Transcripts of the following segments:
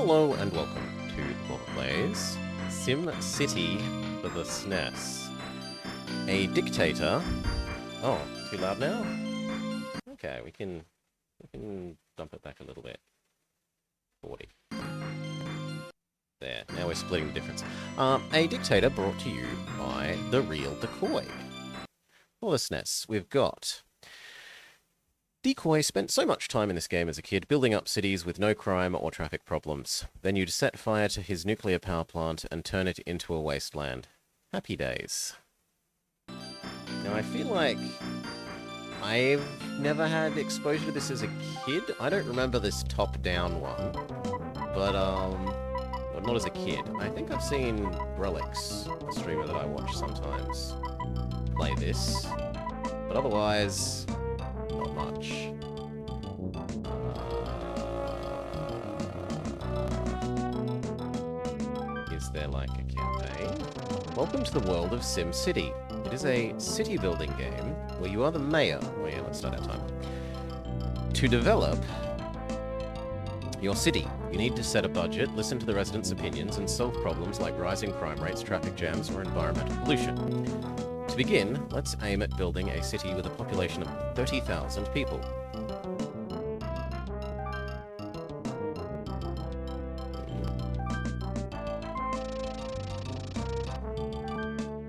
Hello and welcome to Lord Plays Sim City for the SNES. A Dictator. Oh, too loud now? Okay, we can dump it back a little bit. 40. There, now we're splitting the difference. A Dictator brought to you by The Real Decoy. For the SNES, we've got... Decoy spent so much time in this game as a kid building up cities with no crime or traffic problems. Then you'd set fire to his nuclear power plant and turn it into a wasteland. Happy days. Now I feel like I've never had exposure to this as a kid. I don't remember this top-down one. But, not as a kid. I think I've seen Relics, a streamer that I watch sometimes, play this. But otherwise... not much. Is there like a campaign? Welcome to the world of Sim City. It is a city building game where you are the mayor. Oh yeah, let's start our time. To develop your city, you need to set a budget, listen to the residents' opinions, and solve problems like rising crime rates, traffic jams, or environmental pollution. To begin, let's aim at building a city with a population of 30,000 people.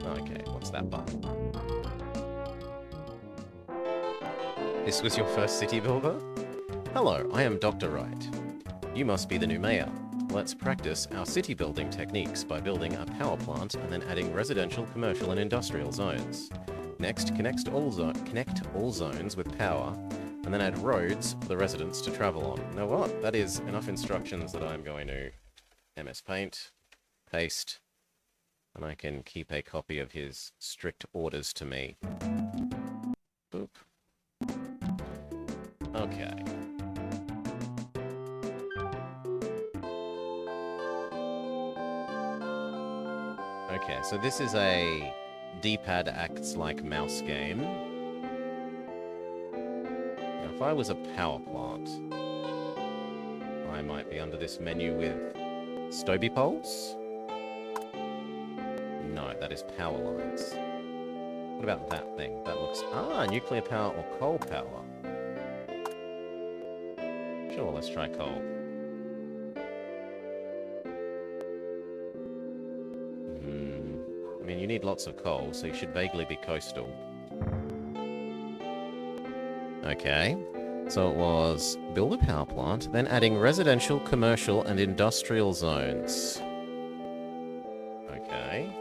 Okay, what's that button? This was your first city builder? Hello, I am Dr. Wright. You must be the new mayor. Let's practice our city building techniques by building a power plant and then adding residential, commercial and industrial zones. Next, connect all zones with power and then add roads for the residents to travel on. You know what? That is enough instructions that I'm going to MS Paint, paste, and I can keep a copy of his strict orders to me. Boop. Okay. Okay, so this is a D-pad acts like mouse game. Now, if I was a power plant, I might be under this menu with Stoby poles? No, that is power lines. What about that thing? That looks... Ah, nuclear power or coal power. Sure, let's try coal. I mean, you need lots of coal, so you should vaguely be coastal. Okay, so it was build a power plant, then adding residential, commercial, and industrial zones. Okay.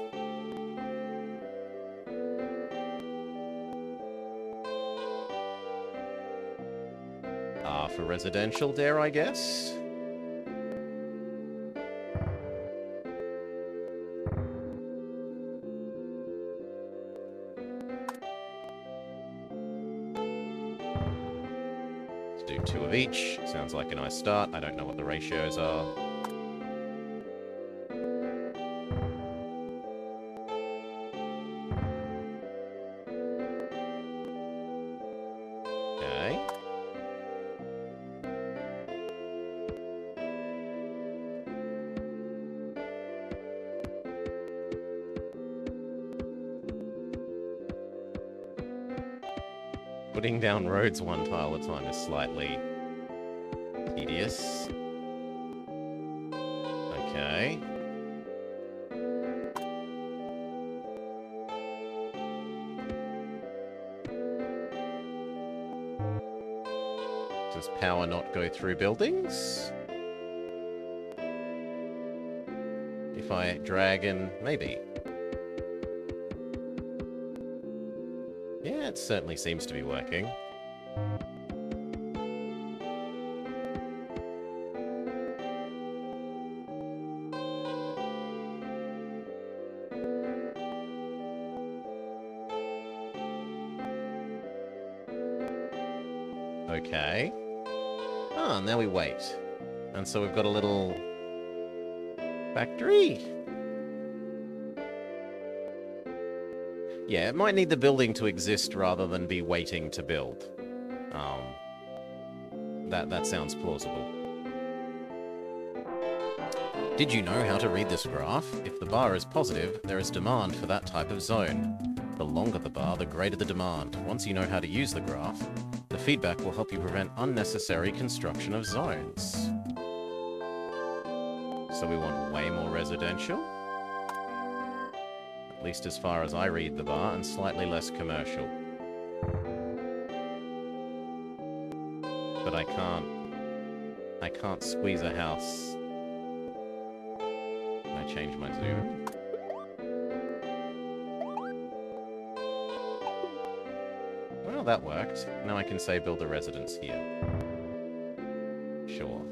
For residential there, I guess? Do 2 of each. Sounds like a nice start. I don't know what the ratios are. Okay. Putting down roads one tile at a time is slightly tedious. Okay. Does power not go through buildings? If I drag and... maybe. Yeah, it certainly seems to be working. Okay. Ah, now we wait. And so we've got a little... factory? Yeah, it might need the building to exist rather than be waiting to build. That sounds plausible. Did you know how to read this graph? If the bar is positive, there is demand for that type of zone. The longer the bar, the greater the demand. Once you know how to use the graph, the feedback will help you prevent unnecessary construction of zones. So we want way more residential. At least as far as I read the bar, and slightly less commercial. But I can't squeeze a house. Can I change my zoom? Well, that worked. Now I can say build a residence here. Sure.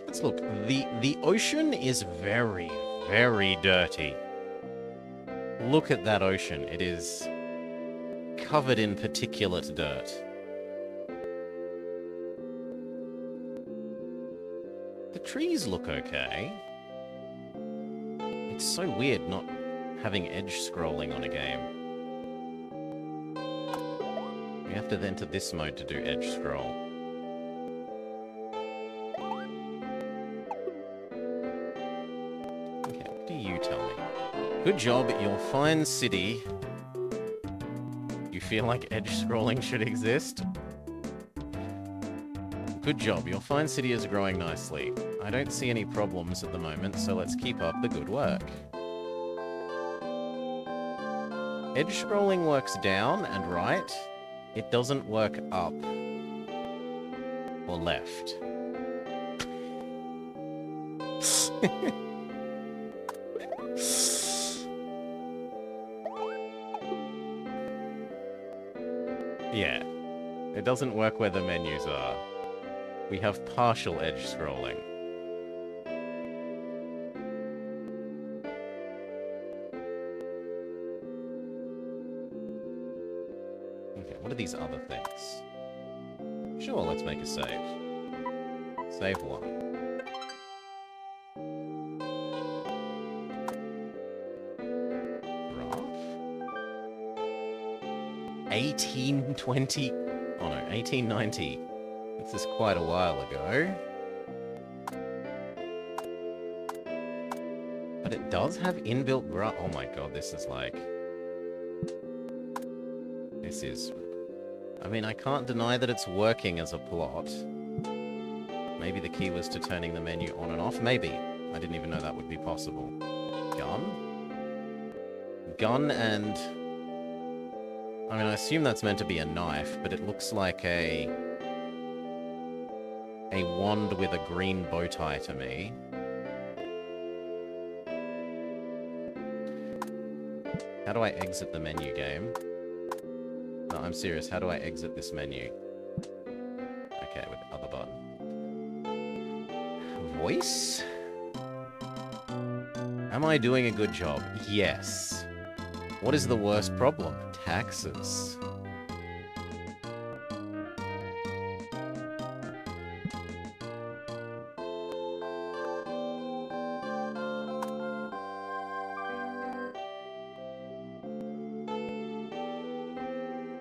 Let's look. The ocean is very, very dirty. Look at that ocean. It is covered in particulate dirt. The trees look okay. It's so weird not having edge scrolling on a game. We have to enter this mode to do edge scroll. You tell me. Good job, your fine city. You feel like edge scrolling should exist? Good job, your fine city is growing nicely. I don't see any problems at the moment, so let's keep up the good work. Edge scrolling works down and right. It doesn't work up or left. Yeah, it doesn't work where the menus are. We have partial edge scrolling. Okay, what are these other things? Sure, let's make a save. Save one. Graph? 1820... Oh no, 1890. This is quite a while ago. But it does have inbuilt graph. Oh my god, this is like... This is... I mean, I can't deny that it's working as a plot. Maybe the key was to turning the menu on and off. Maybe. I didn't even know that would be possible. Gun? Gun and... I mean, I assume that's meant to be a knife, but it looks like a wand with a green bow tie to me. How do I exit the menu, game? No, I'm serious. How do I exit this menu? Okay, with the other button. Voice? Am I doing a good job? Yes. What is the worst problem? Taxes.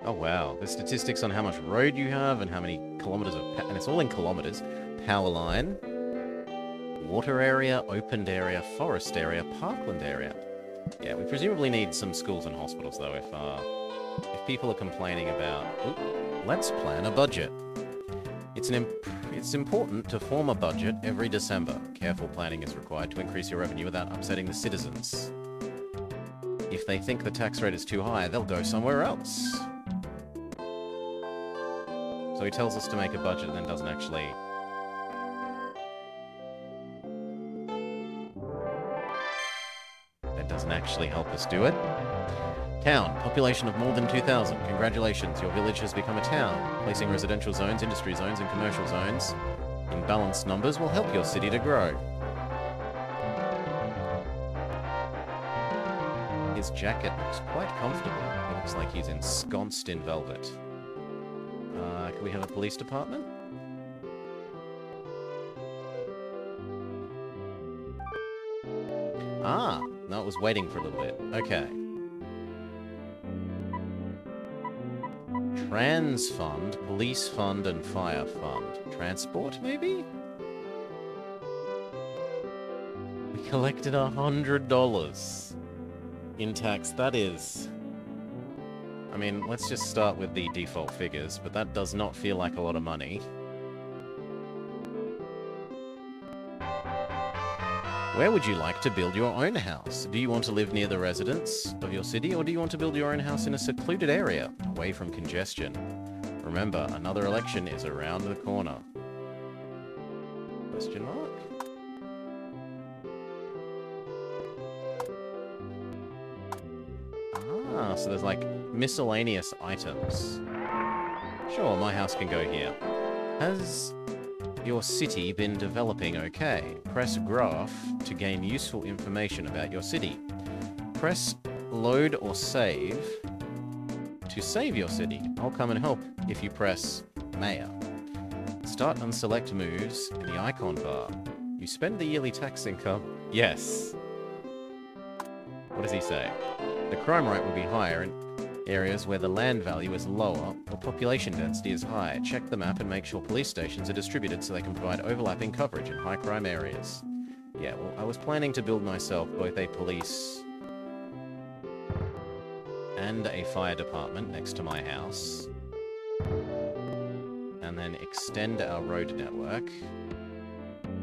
Oh wow, the statistics on how much road you have and how many kilometers of... and it's all in kilometers. Power line, water area, opened area, forest area, parkland area. Yeah, we presumably need some schools and hospitals though if people are complaining about... Ooh, let's plan a budget. It's important to form a budget every December. Careful planning is required to increase your revenue without upsetting the citizens. If they think the tax rate is too high, they'll go somewhere else. So he tells us to make a budget and then doesn't actually... That doesn't actually help us do it. Town. Population of more than 2,000. Congratulations, your village has become a town. Placing residential zones, industry zones, and commercial zones in balanced numbers will help your city to grow. His jacket looks quite comfortable. It looks like he's ensconced in velvet. Can we have a police department? Ah, no, it was waiting for a little bit. Okay. Trans fund, police fund, and fire fund. Transport, maybe? We collected $100 in tax. That is... I mean, let's just start with the default figures, but that does not feel like a lot of money. Where would you like to build your own house? Do you want to live near the residents of your city, or do you want to build your own house in a secluded area, away from congestion? Remember, another election is around the corner. Question mark? Ah, so there's like miscellaneous items. Sure, my house can go here. Has your city been developing okay? Press graph to gain useful information about your city. Press load or save to save your city. I'll come and help if you press mayor. Start and select moves in the icon bar. You spend the yearly tax income. Yes. What does he say? The crime rate will be higher in areas where the land value is lower or population density is high. Check the map and make sure police stations are distributed so they can provide overlapping coverage in high crime areas. Yeah, well, I was planning to build myself both a police and a fire department next to my house. And then extend our road network.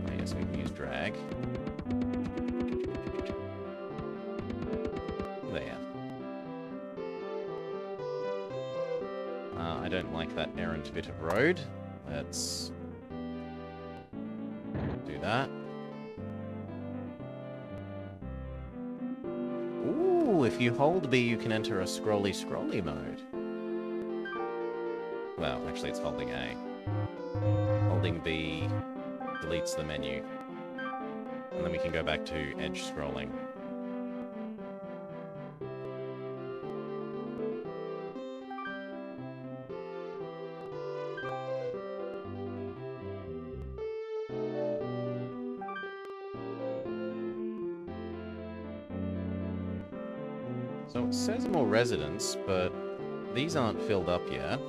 I guess we can use drag. There. I don't like that errant bit of road. Let's do that. Ooh, if you hold B, you can enter a scrolly mode. Well, actually it's holding A. Holding B deletes the menu. And then we can go back to edge scrolling. So it says more residents, but these aren't filled up yet.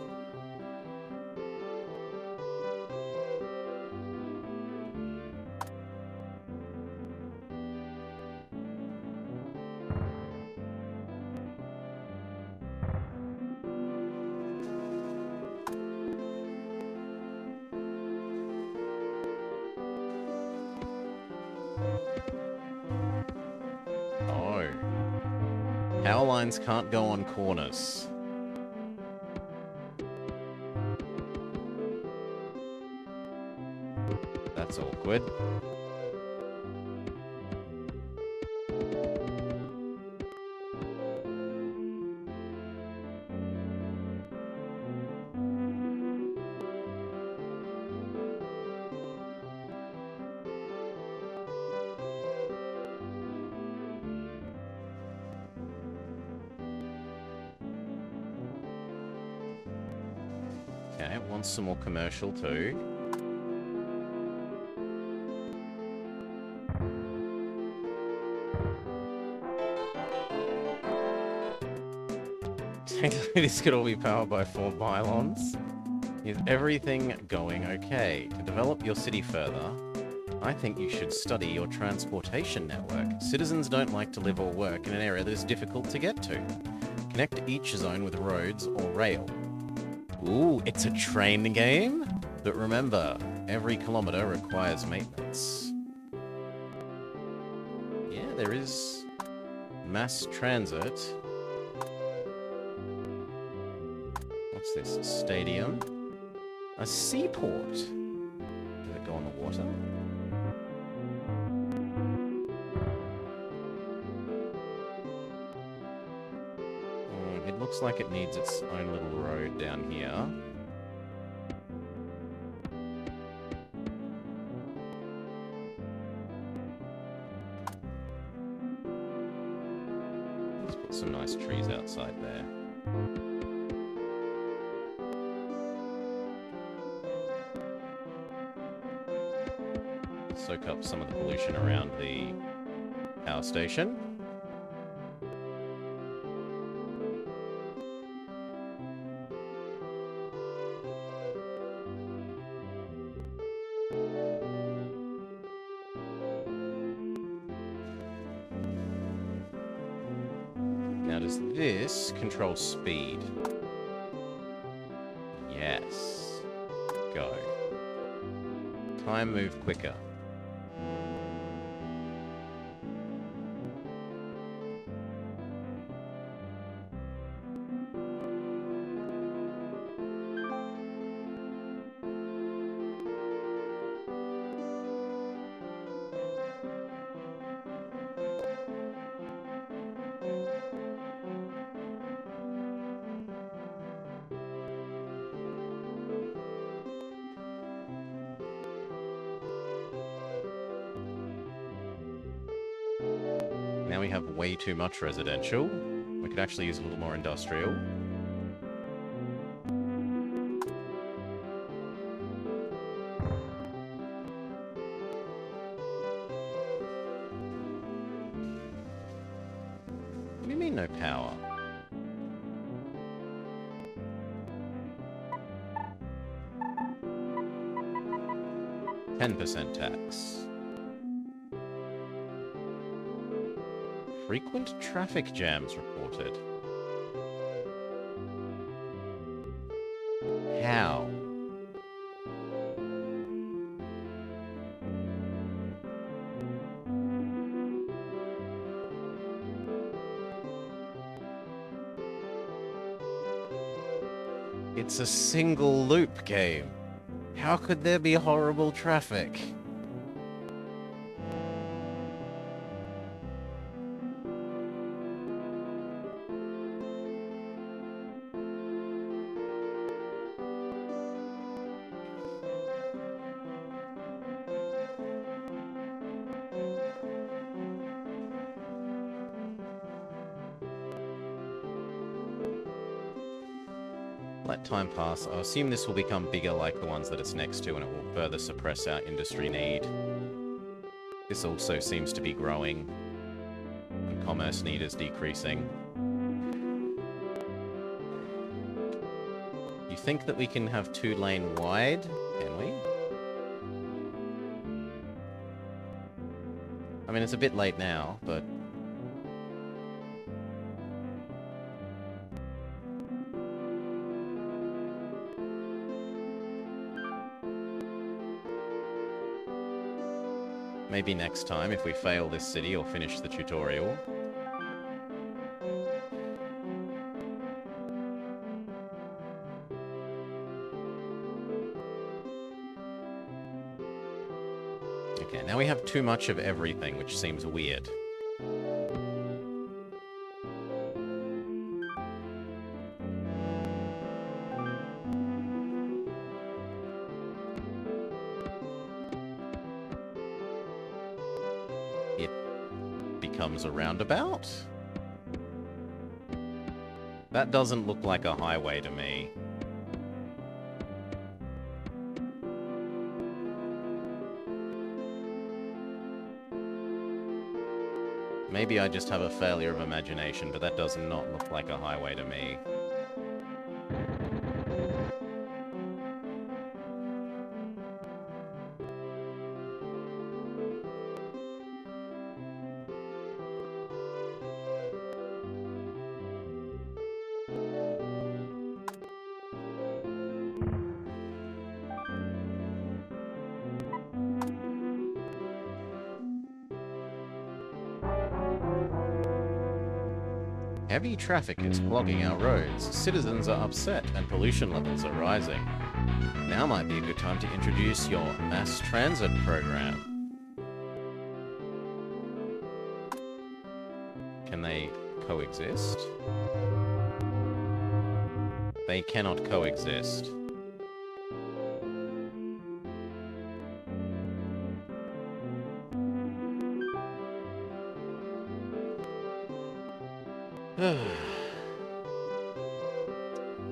Oh. Power lines can't go on corners. That's awkward. Okay, it wants some more commercial too. Technically, this could all be powered by 4 pylons. Is everything going okay? To develop your city further, I think you should study your transportation network. Citizens don't like to live or work in an area that is difficult to get to. Connect each zone with roads or rail. Ooh, it's a train game? But remember, every kilometer requires maintenance. Yeah, there is mass transit. What's this? A stadium? A seaport? Does it go on the water? It looks like it needs its own little road down here. Let's put some nice trees outside there. soak up some of the pollution around the power station. Now, does this control speed? Yes. Go. Time move quicker. Now we have way too much residential. We could actually use a little more industrial. What do you mean no power? %10 tax. Frequent traffic jams reported. How? It's a single loop game. How could there be horrible traffic? Let time pass. I assume this will become bigger like the ones that it's next to, and it will further suppress our industry need. This also seems to be growing, and commerce need is decreasing. You think that we can have 2-lane wide? Can we? I mean, it's a bit late now, but... maybe next time, if we fail this city or finish the tutorial. Okay, now we have too much of everything, which seems weird. Becomes a roundabout? That doesn't look like a highway to me. Maybe I just have a failure of imagination, but that does not look like a highway to me. Heavy traffic is clogging our roads, citizens are upset, and pollution levels are rising. Now might be a good time to introduce your mass transit program. Can they coexist? They cannot coexist.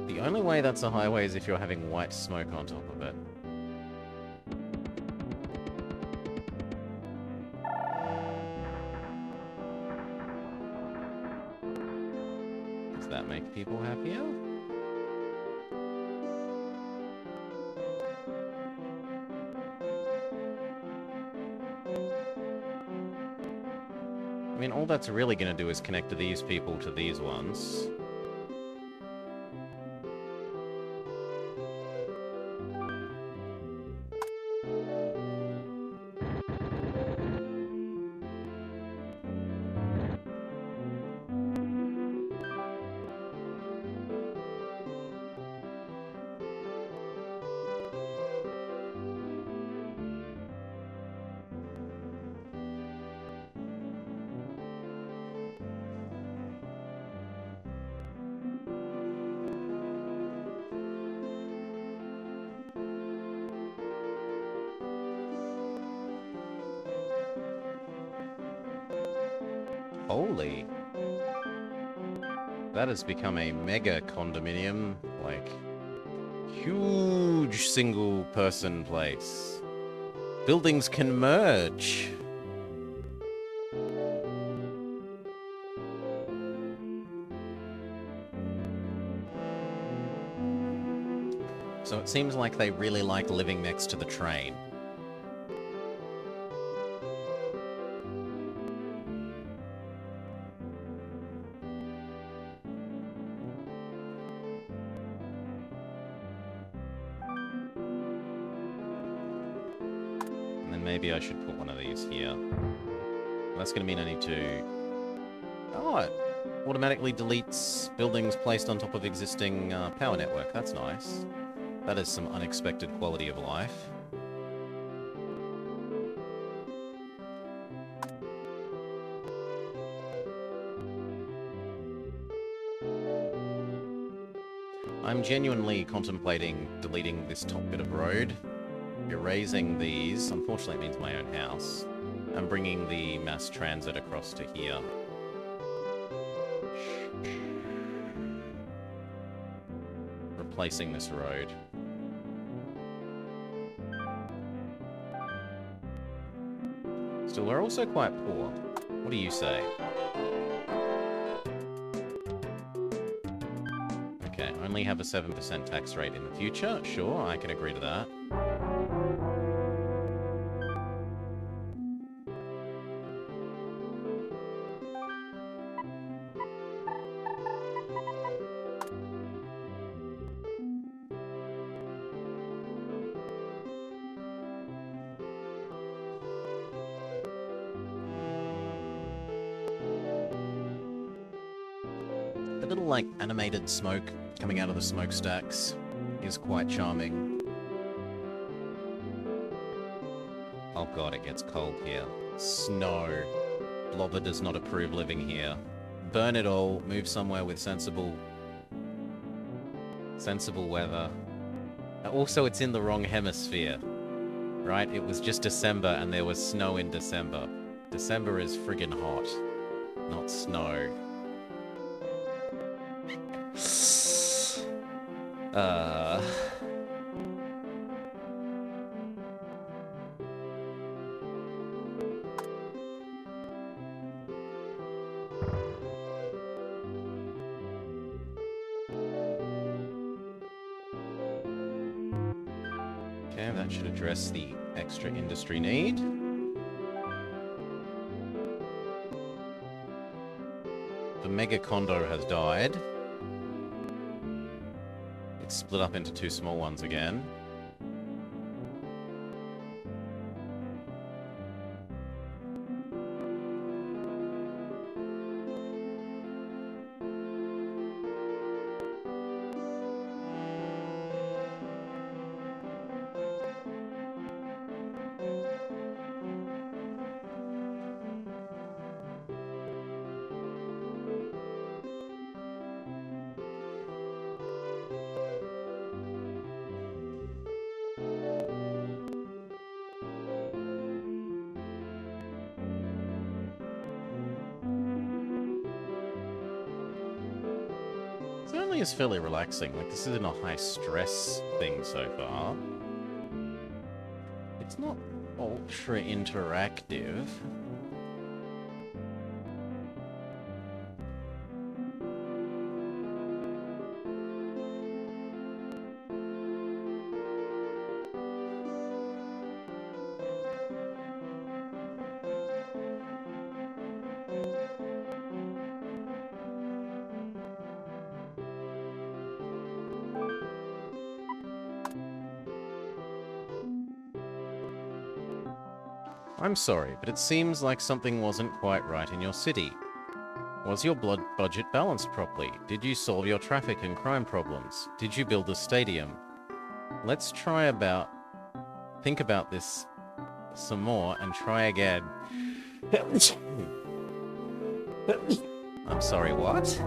The only way that's a highway is if you're having white smoke on top of it. make people happier? I mean, all that's really going to do is connect these people to these ones. Holy. That has become a mega condominium, like, huge single person place. Buildings can merge. So it seems like they really like living next to the train. And then maybe I should put one of these here. That's going to mean I need to... Oh, it automatically deletes buildings placed on top of existing power network. That's nice. That is some unexpected quality of life. I'm genuinely contemplating deleting this top bit of road, erasing these, unfortunately it means my own house, and bringing the mass transit across to here. Replacing this road. Still, we're also quite poor. What do you say? Okay, only have a 7% tax rate in the future. Sure, I can agree to that. The little, like, animated smoke coming out of the smokestacks is quite charming. Oh god, it gets cold here. Snow. Blobber does not approve living here. Burn it all, move somewhere with sensible weather. Also, it's in the wrong hemisphere. Right? It was just December and there was snow in December. December is friggin' hot, not snow. Okay, that should address the extra industry need. The mega condo has died. It's split up into two small ones again. Certainly is fairly relaxing. Like, this isn't a high stress thing so far. It's not ultra interactive. I'm sorry, but it seems like something wasn't quite right in your city. Was your blood budget balanced properly? Did you solve your traffic and crime problems? Did you build a stadium? Let's think about this some more and try again. I'm sorry, what?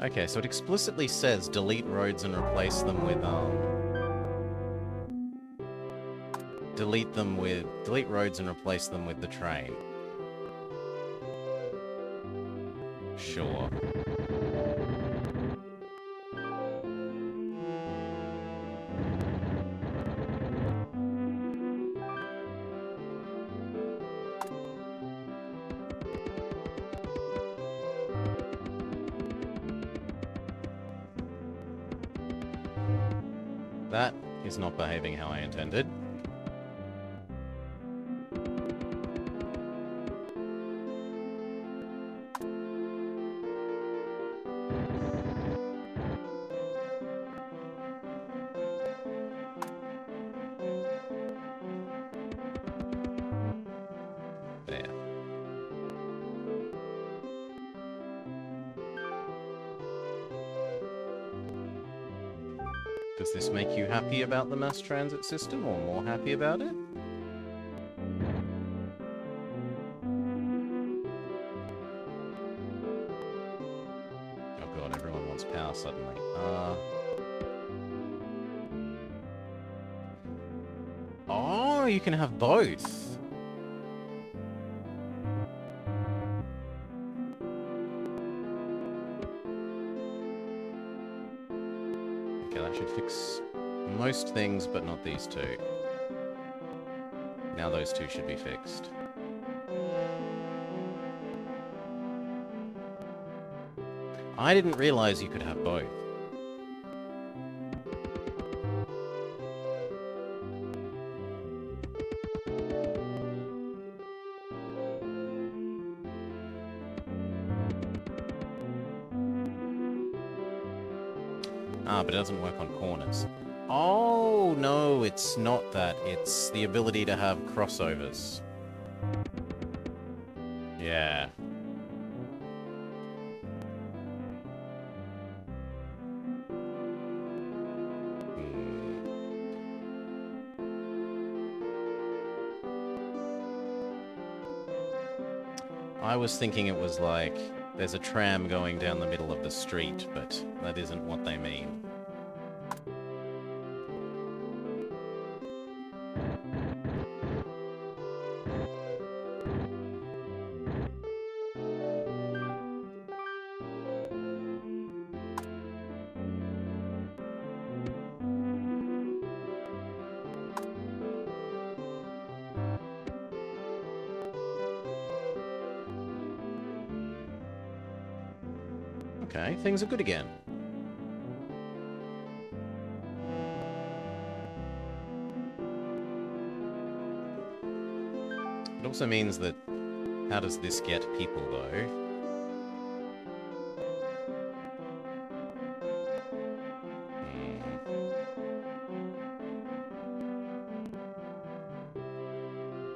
Okay, so it explicitly says delete roads and replace them with, delete roads and replace them with the train. Sure. That is not behaving how I intended. There. Does this make you happy about the mass transit system, or more happy about it? Oh god, everyone wants power suddenly. Oh, you can have both. Okay, that should fix most things, but not these two. Now those two should be fixed. I didn't realize you could have both. Ah, but it doesn't work on corners. Oh, no, it's not that. It's the ability to have crossovers. Yeah. I was thinking it was like, there's a tram going down the middle of the street, but that isn't what they mean. Okay, things are good again. It also means that, how does this get people, though?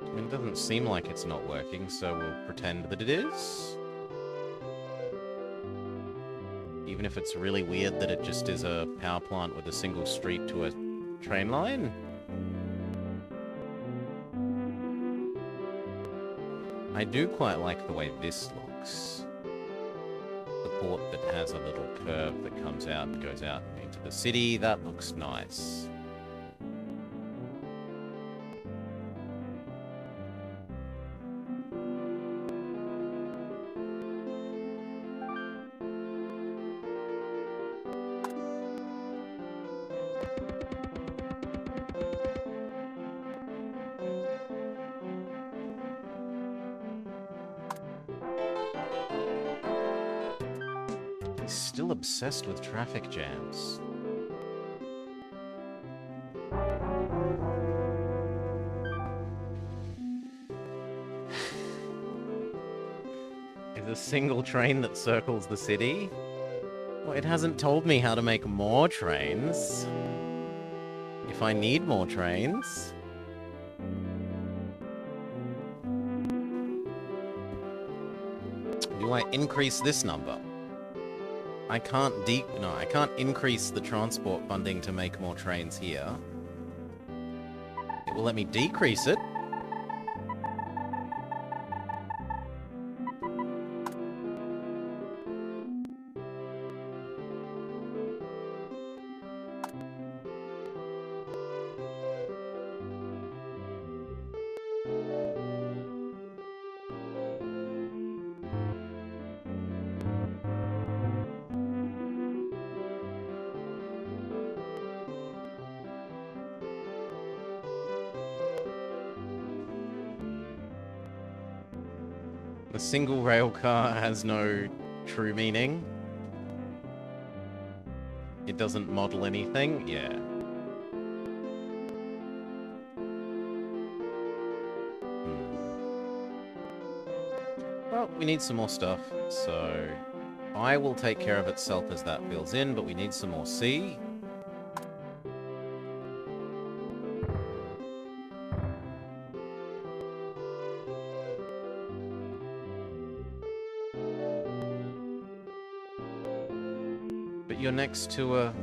I mean, it doesn't seem like it's not working, so we'll pretend that it is. Even if it's really weird that it just is a power plant with a single street to a train line. I do quite like the way this looks. The port that has a little curve that comes out and goes out into the city, that looks nice. He's still obsessed with traffic jams. is a single train that circles the city. Well, it hasn't told me how to make more trains. If I need more trains. Do I increase this number? I can't I can't increase the transport funding to make more trains here. It will let me decrease it. The single rail car has no true meaning. It doesn't model anything. Yeah. Well, we need some more stuff, so I will take care of itself as that fills in, but we need some more C. But you're next to a...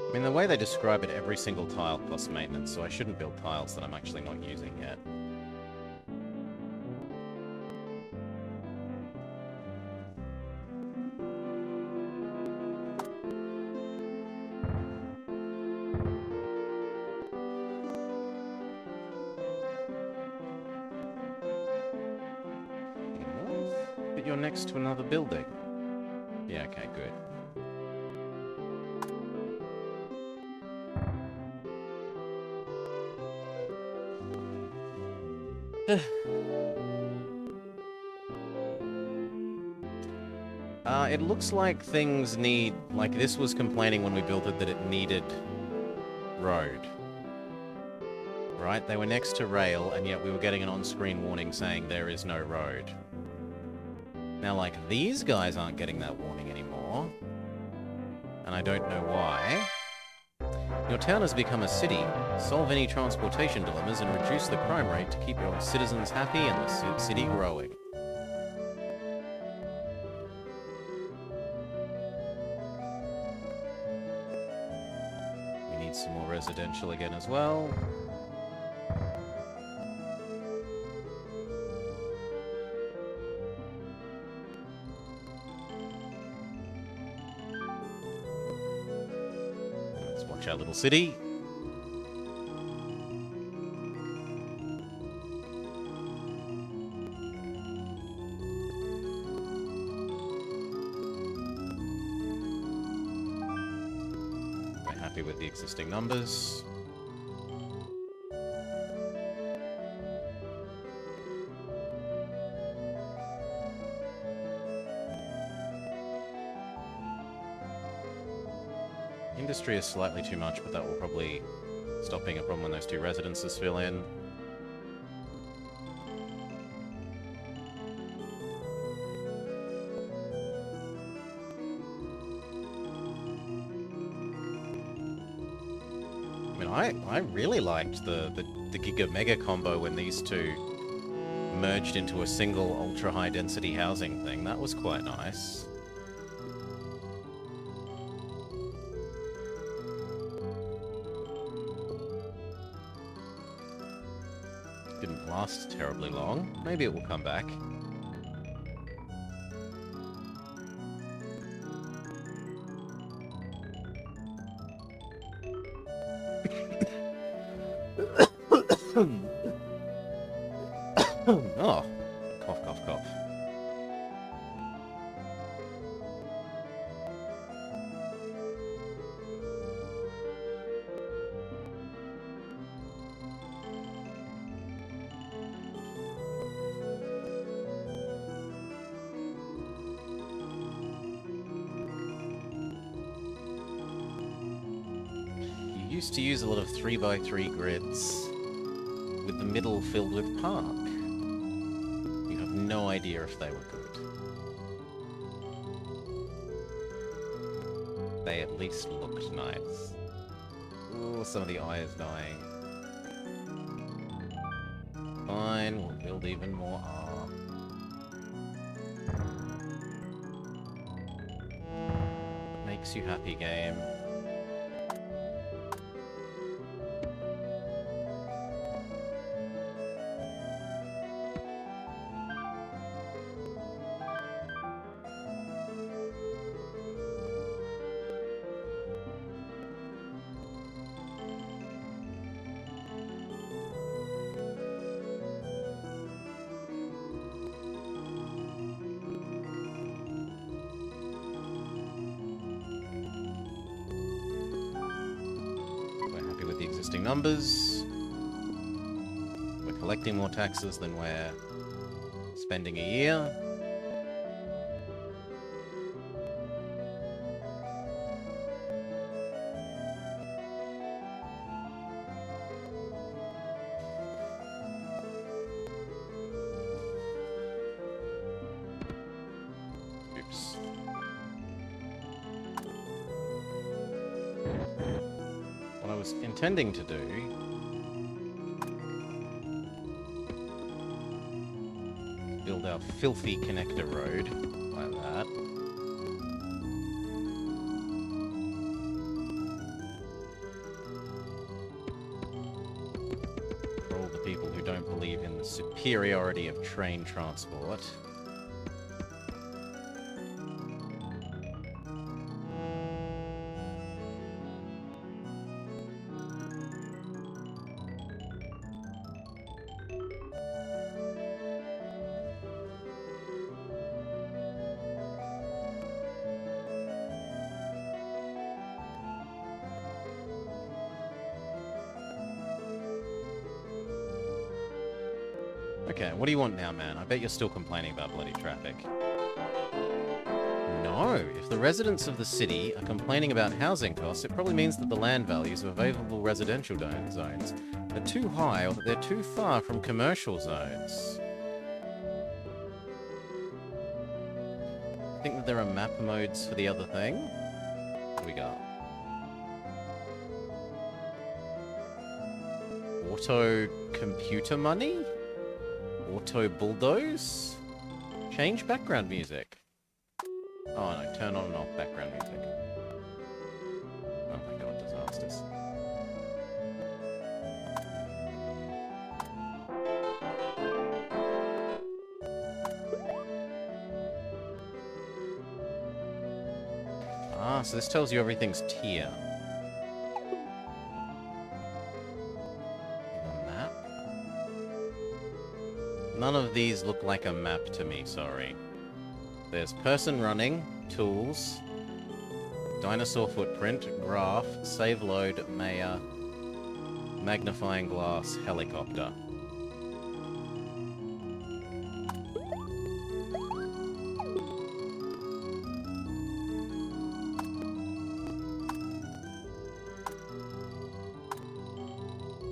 I mean, the way they describe it, every single tile costs maintenance, so I shouldn't build tiles that I'm actually not using yet. But you're next to another building. Yeah, okay, good. It looks like things need... Like, this was complaining when we built it that it needed road. Right? They were next to rail, and yet we were getting an on-screen warning saying there is no road. Now, like, these guys aren't getting that warning anymore. And I don't know why. Your town has become a city. Solve any transportation dilemmas and reduce the crime rate to keep your citizens happy and the city growing. We need some more residential again as well. Let's watch our little city. With the existing numbers. Industry is slightly too much, but that will probably stop being a problem when those two residences fill in. I really liked the Giga Mega combo when these two merged into a single ultra high density housing thing. That was quite nice. Didn't last terribly long. Maybe it will come back. Oh, cough, cough, cough. You used to use a lot of 3x3 grids with the middle filled with park. You have no idea if they were good. They at least looked nice. Ooh, some of the eye is dying. Fine, we'll build even more R. What makes you happy, game? The existing numbers. We're collecting more taxes than we're spending a year. Oops. What I was intending to do is build our filthy connector road like that. For all the people who don't believe in the superiority of train transport. Okay, what do you want now, man? I bet you're still complaining about bloody traffic. No, if the residents of the city are complaining about housing costs, it probably means that the land values of available residential zones are too high or that they're too far from commercial zones. I think that there are map modes for the other thing. What do we got? Auto computer money? Auto bulldoze? Change background music. Oh no, turn on and off background music. Oh my god, disasters. Ah, so this tells you everything's tier. None of these look like a map to me, sorry. There's person running, tools, dinosaur footprint, graph, save load, mayor, magnifying glass, helicopter.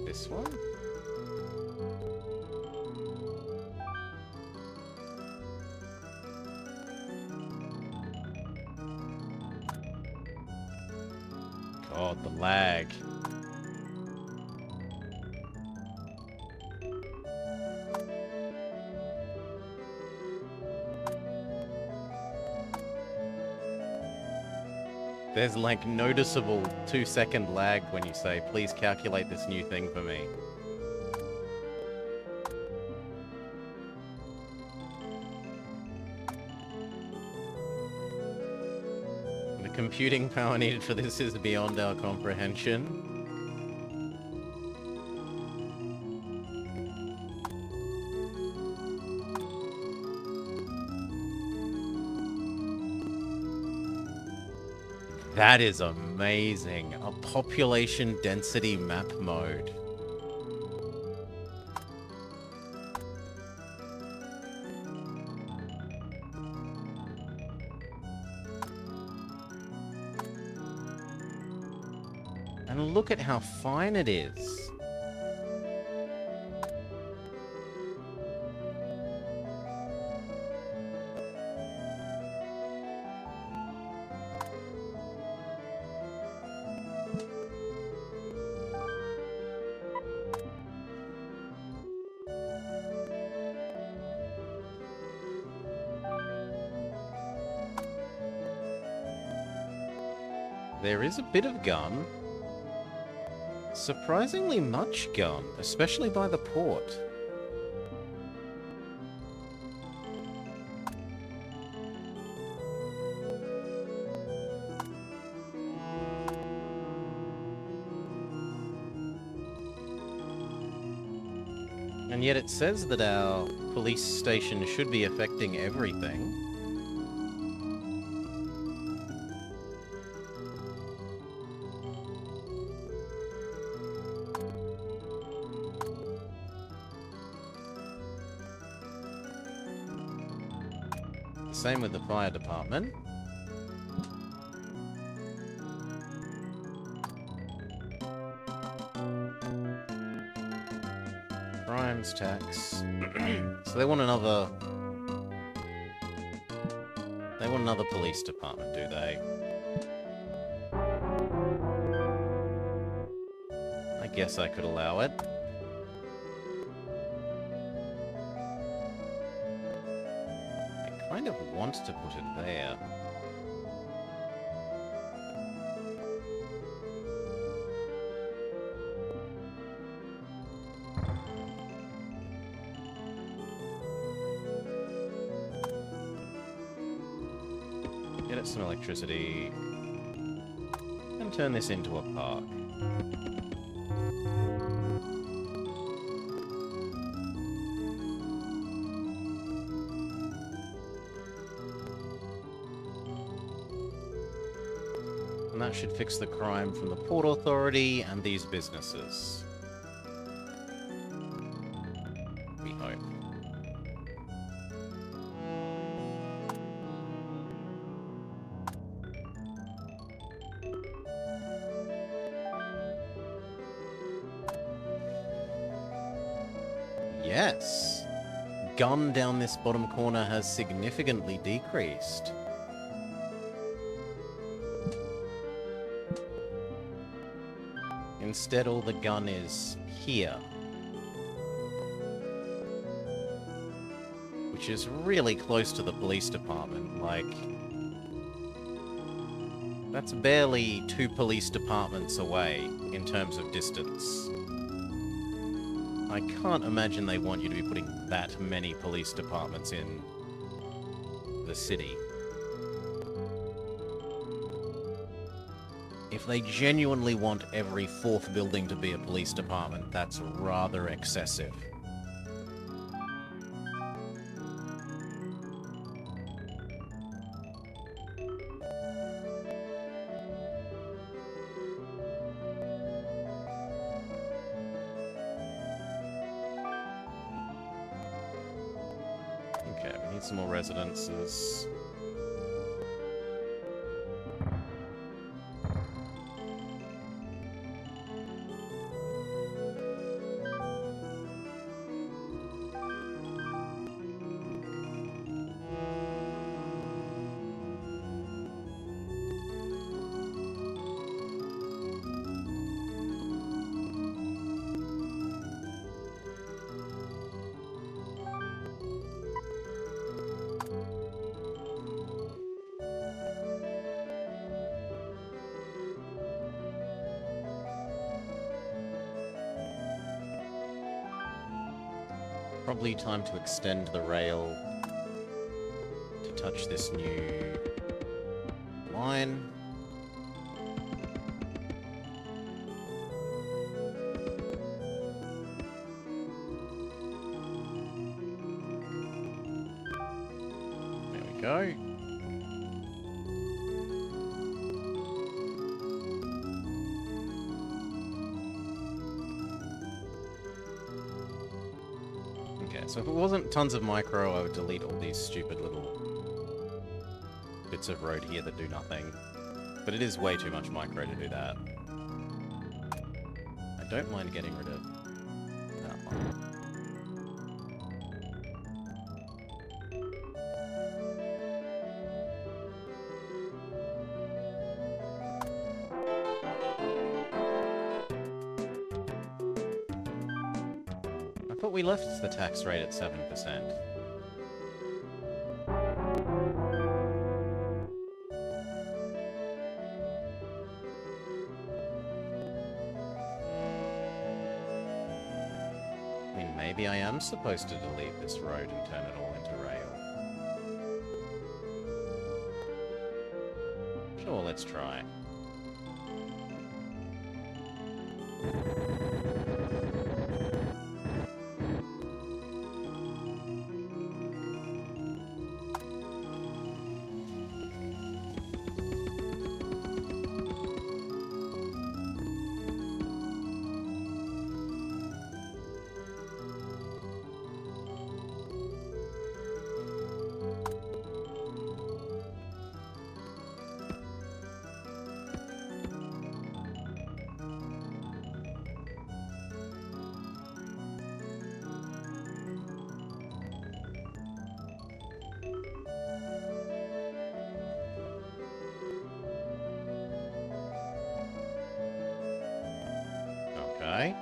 This one? God, the lag. There's like noticeable 2-second lag when you say, please calculate this new thing for me. computing power needed for this is beyond our comprehension. That is amazing. A population density map mode. And look at how fine it is. There is a bit of gun. Surprisingly much gun, especially by the port. And yet it says that our police station should be affecting everything. Same with the fire department. Crimes tax. So they want another... They want another police department, do they? I guess I could allow it. I kind of want to put it there. Get it some electricity. And turn this into a park. And that should fix the crime from the Port Authority and these businesses. We hope. Yes! Gun down this bottom corner has significantly decreased. Instead, all the gun is here. Which is really close to the police department, like... That's barely 2 police departments away, in terms of distance. I can't imagine they want you to be putting that many police departments in the city. If they genuinely want every 4th building to be a police department, that's rather excessive. Okay, we need some more residences. Probably time to extend the rail to touch this new line. go. Okay, so if it wasn't tons of micro, I would delete all these stupid little bits of road here that do nothing. But it is way too much micro to do that. I don't mind getting rid of that one. I thought we left the tax rate at 7%. I mean, maybe I am supposed to delete this road and turn it all into rail. Sure, let's try. Okay.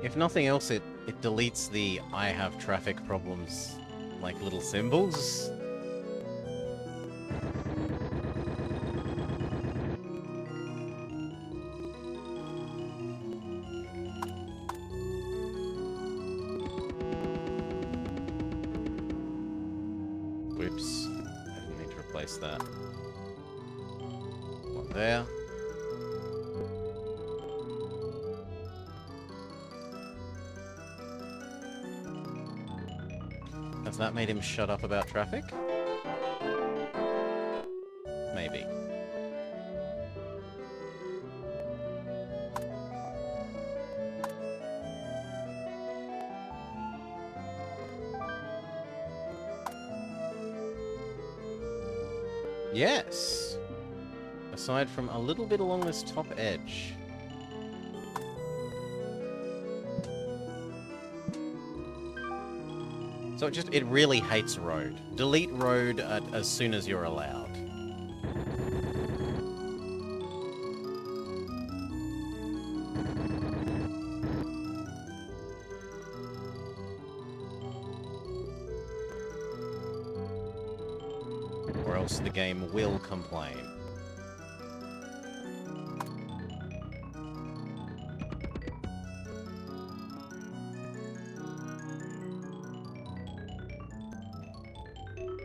If nothing else, it deletes the I have traffic problems, like, little symbols. Whoops. I didn't need to replace that. One there. Has that made him shut up about traffic? Maybe. Yes! Aside from a little bit along this top edge. So it really hates road. Delete road as soon as you're allowed. Or else the game will complain.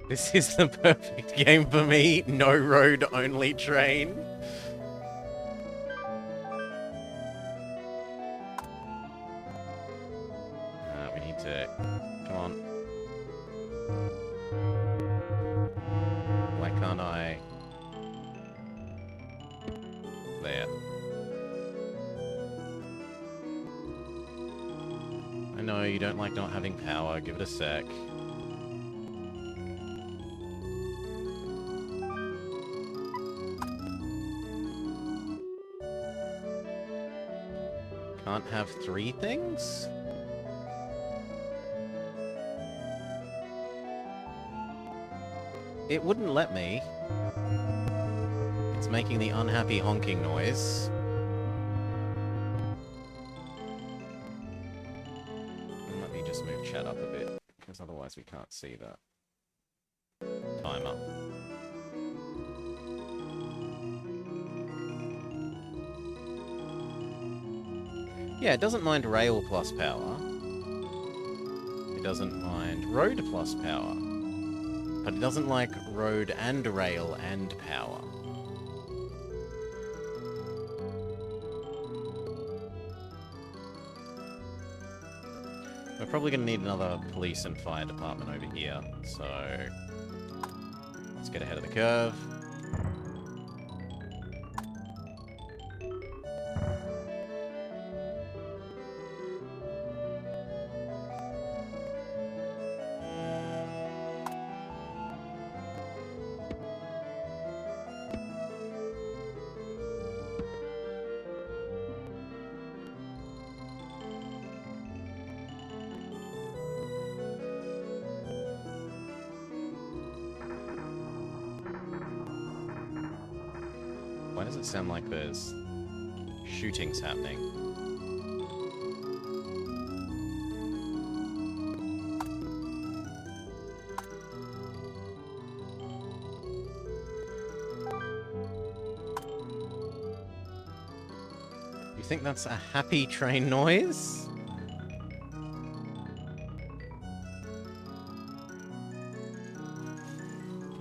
This is the perfect game for me. No road, only train. We need to... Come on. Why can't I... There. I know you don't like not having power. Give it a sec. Can't have 3 things? It wouldn't let me. It's making the unhappy honking noise. And let me just move chat up a bit, because otherwise we can't see that timer. Yeah, it doesn't mind rail plus power. It doesn't mind road plus power. But it doesn't like road and rail and power. We're probably going to need another police and fire department over here, so let's get ahead of the curve. Why does it sound like there's shootings happening? You think that's a happy train noise?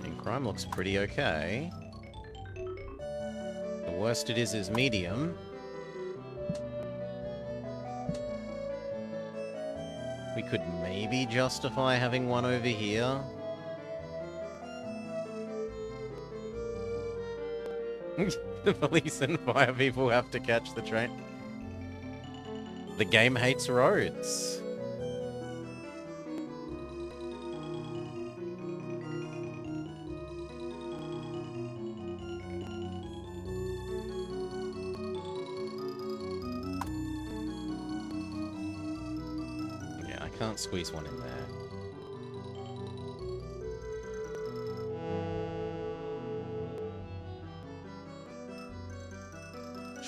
And crime looks pretty okay. The worst it is medium. We could maybe justify having one over here. The police and fire people have to catch the train. The game hates roads. Yeah, I can't squeeze one in there.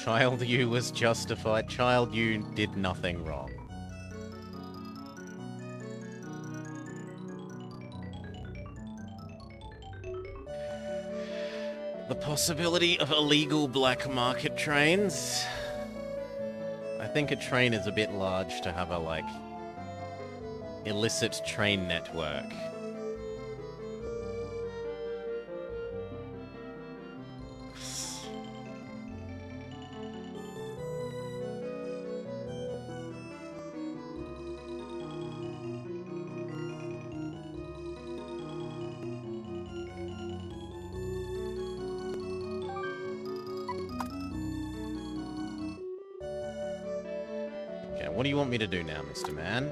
Child U was justified. Child U did nothing wrong. The possibility of illegal black market trains. I think a train is a bit large to have a, like, illicit train network. What do you want me to do now, Mr. Man?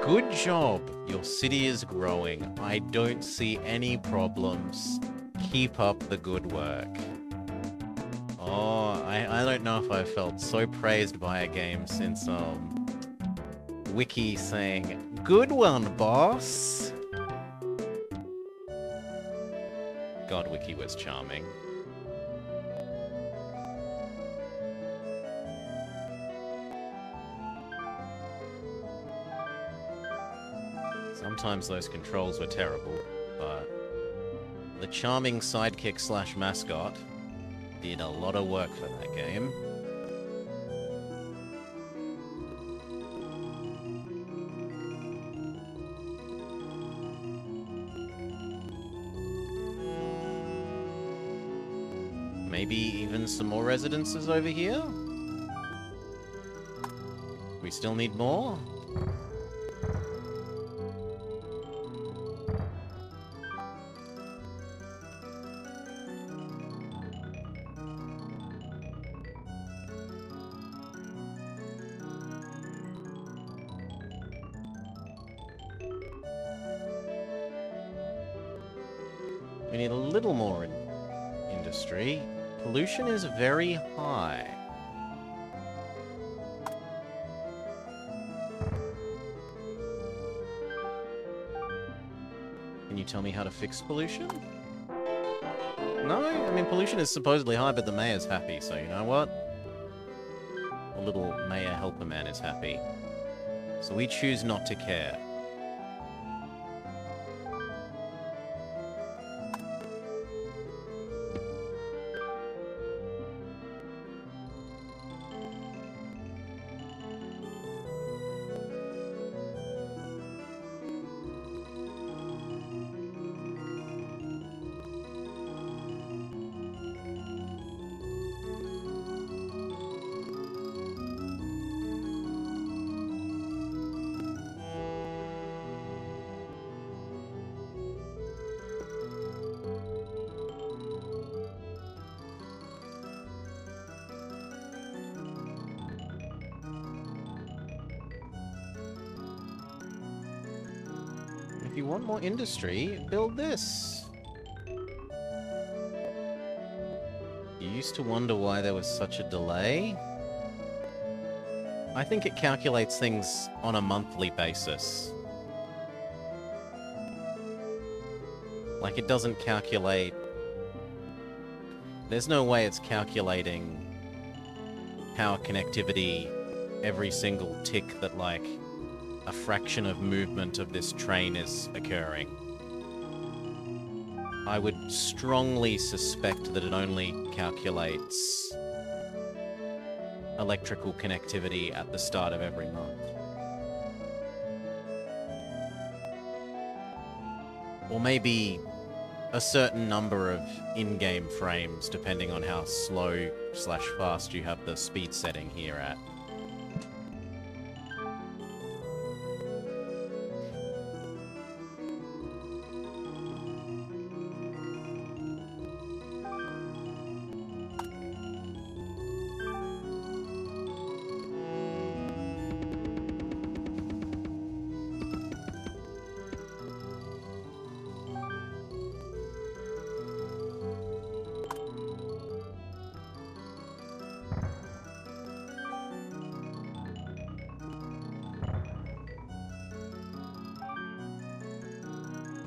Good job. Your city is growing. I don't see any problems. Keep up the good work. Oh, I don't know if I've felt so praised by a game since, Wiki saying, "Good one, boss." God, Wiki was charming. Sometimes those controls were terrible, but the charming sidekick slash mascot did a lot of work for that game. Maybe even some more residences over here? We still need more? We need a little more in industry. Pollution is very high. Can you tell me how to fix pollution? No? I mean, pollution is supposedly high, but the mayor's happy, so you know what? A little mayor helper man is happy. So we choose not to care. you want more industry, build this. You used to wonder why there was such a delay? I think it calculates things on a monthly basis. Like, it doesn't calculate... There's no way it's calculating power connectivity every single tick that, like, a fraction of movement of this train is occurring. I would strongly suspect that it only calculates electrical connectivity at the start of every month. Or maybe a certain number of in-game frames, depending on how slow/fast you have the speed setting here at.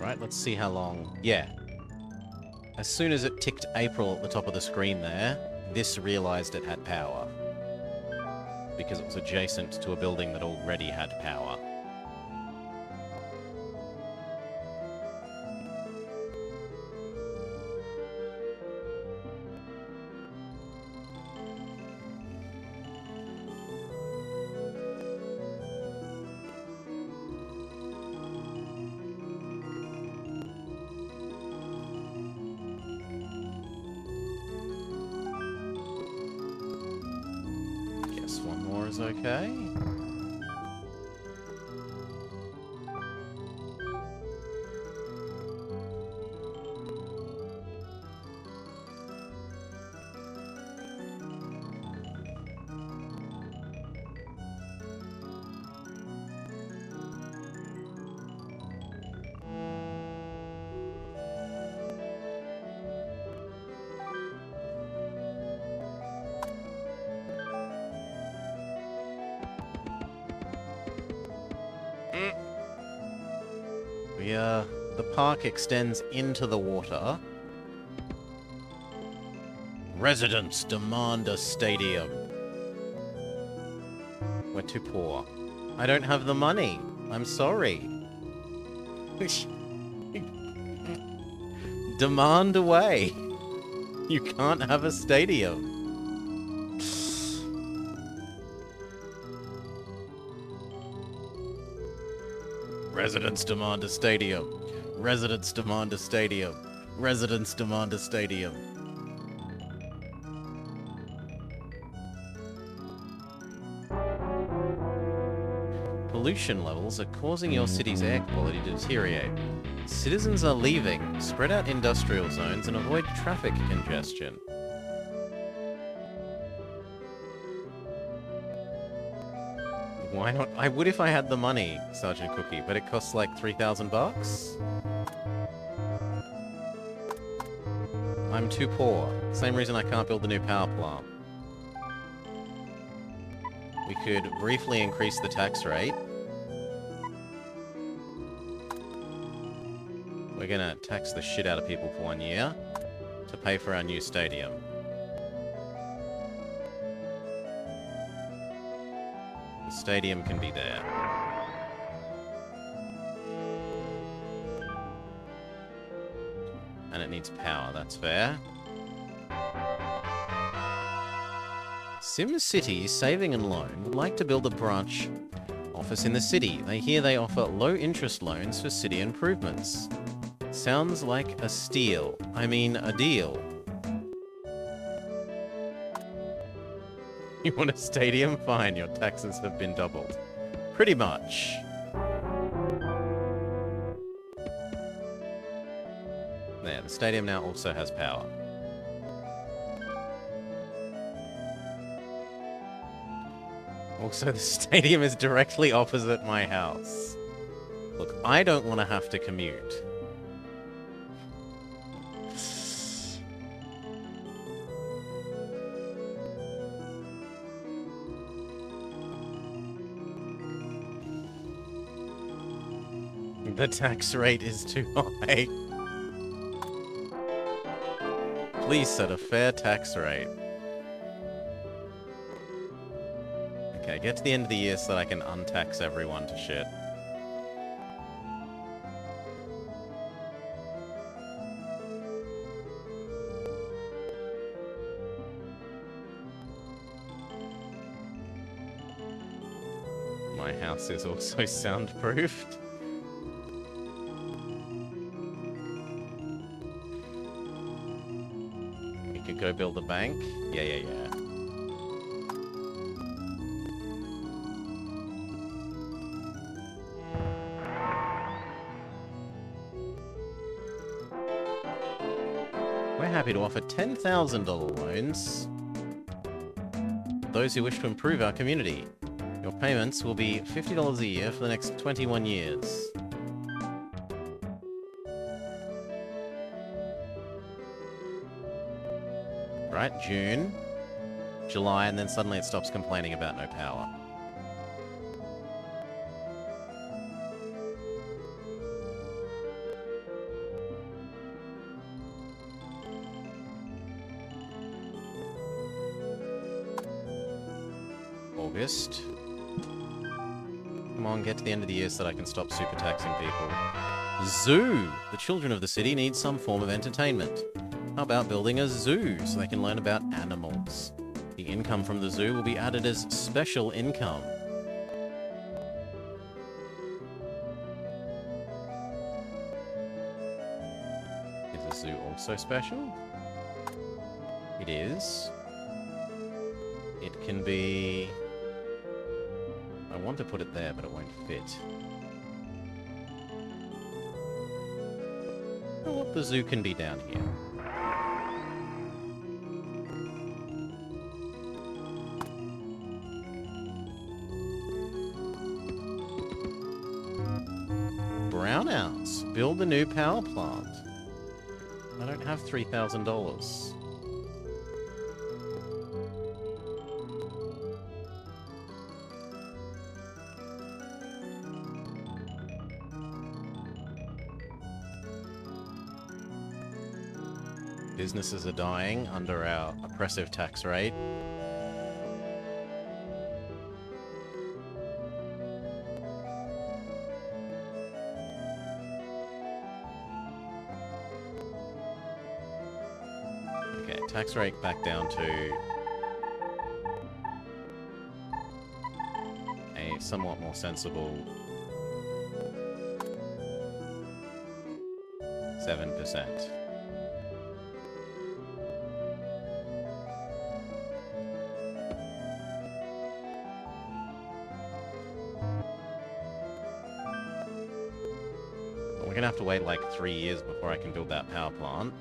Right, let's see how long... Yeah. As soon as it ticked April at the top of the screen there, this realized it had power. Because it was adjacent to a building that already had power. Okay. The park extends into the water. Residents demand a stadium. We're too poor. I don't have the money. I'm sorry. Demand away. You can't have a stadium. Residents demand a stadium. Residents demand a stadium. Residents demand a stadium. Pollution levels are causing your city's air quality to deteriorate. Citizens are leaving. Spread out industrial zones and avoid traffic congestion. Why not? I would if I had the money, Sergeant Cookie, but it costs like 3,000 bucks? I'm too poor. Same reason I can't build the new power plant. We could briefly increase the tax rate. We're gonna tax the shit out of people for 1 year to pay for our new stadium. The stadium can be there. And it needs power, that's fair. SimCity Saving and Loan would like to build a branch office in the city. They hear they offer low-interest loans for city improvements. Sounds like a steal. I mean, a deal. You want a stadium? Fine, your taxes have been doubled. Pretty much. There, the stadium now also has power. Also, the stadium is directly opposite my house. Look, I don't want to have to commute. The tax rate is too high. Please set a fair tax rate. Okay, get to the end of the year so that I can untax everyone to shit. My house is also soundproofed. We could go build a bank. Yeah. We're happy to offer $10,000 loans to those who wish to improve our community. Your payments will be $50 a year for the next 21 years. Right, June, July, and then suddenly it stops complaining about no power. August. Come on, get to the end of the year so that I can stop super taxing people. Zoo! The children of the city need some form of entertainment. How about building a zoo so they can learn about animals? The income from the zoo will be added as special income. Is the zoo also special? It is. It can be... I want to put it there, but it won't fit. Oh, what the zoo can be down here. Brownouts. Build the new power plant. I don't have $3,000. Businesses are dying under our oppressive tax rate. Okay, tax rate back down to a somewhat more sensible 7%. We're gonna have to wait like 3 years before I can build that power plant.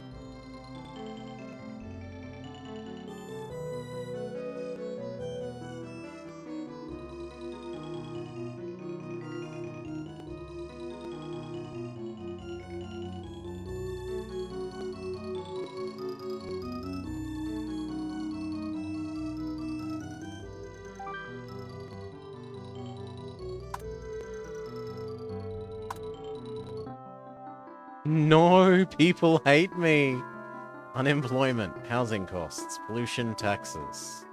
No, people hate me. Unemployment, housing costs, pollution, taxes.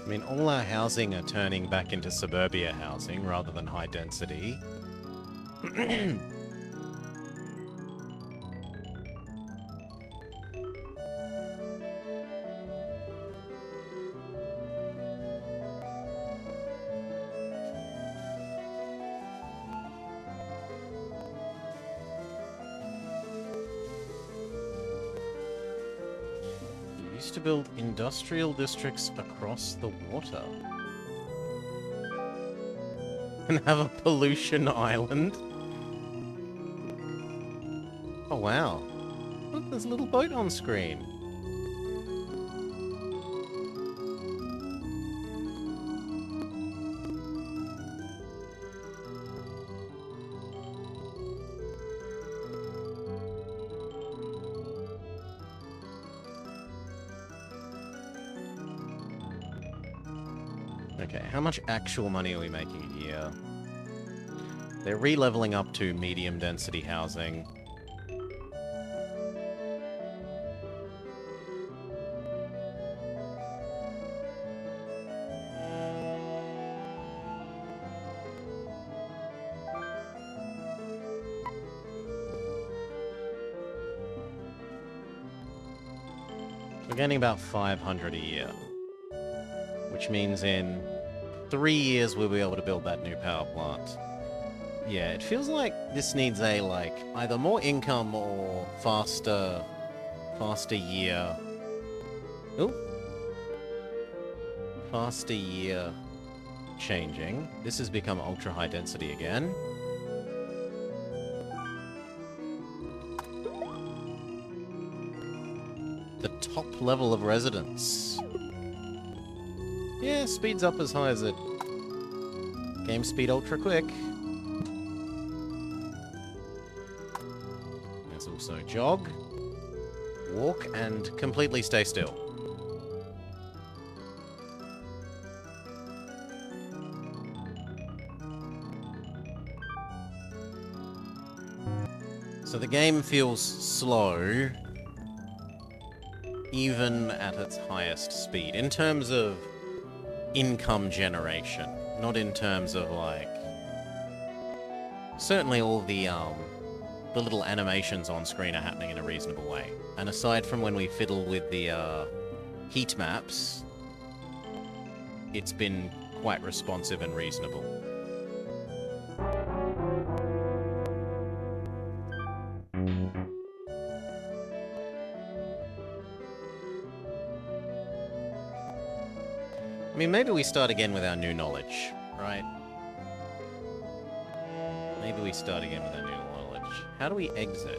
I mean, all our housing are turning back into suburbia housing rather than high density. Used to build industrial districts across the water. And have a pollution island. Oh wow. Look, there's a little boat on screen. Okay, how much actual money are we making a year? They're re-leveling up to medium density housing. We're getting about 500 a year. Which means in 3 years we'll be able to build that new power plant. Yeah, it feels like this needs a, like, either more income or faster year. Ooh. Faster year changing. This has become ultra high density again. The top level of residence. Yeah, speeds up as high as it. Game speed ultra quick. There's also jog, walk, and completely stay still. So the game feels slow, even at its highest speed, in terms of income generation, not in terms of, like... Certainly all the little animations on screen are happening in a reasonable way. And aside from when we fiddle with the heat maps, it's been quite responsive and reasonable. I mean, maybe we start again with our new knowledge, right? Maybe we start again with our new knowledge. How do we exit?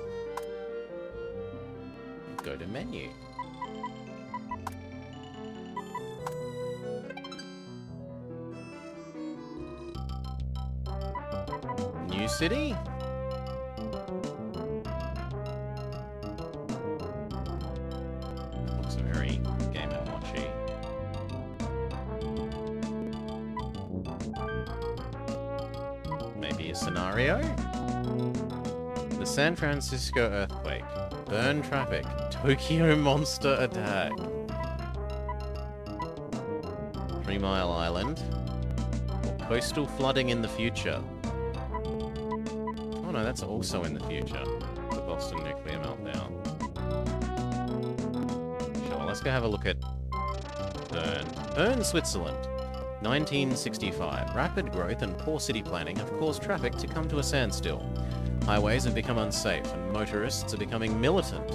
Go to menu. New city? Looks very Game & Watchy. Maybe a scenario? The San Francisco earthquake. Burn traffic. Tokyo monster attack. 3 Mile Island. Or coastal flooding in the future. Oh no, that's also in the future. The Boston nuclear meltdown. Sure, let's go have a look at Bern. Bern, Switzerland. 1965. Rapid growth and poor city planning have caused traffic to come to a standstill. Highways have become unsafe, and motorists are becoming militant.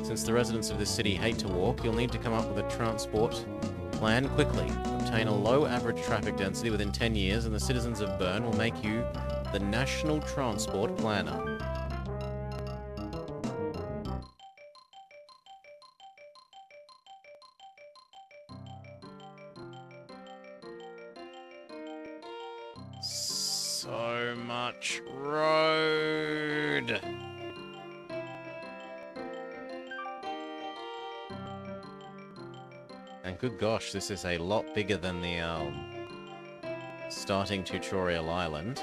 Since the residents of this city hate to walk, you'll need to come up with a transport plan quickly. Obtain a low average traffic density within 10 years, and the citizens of Bern will make you the National Transport Planner. So much road. And good gosh, this is a lot bigger than the starting tutorial island.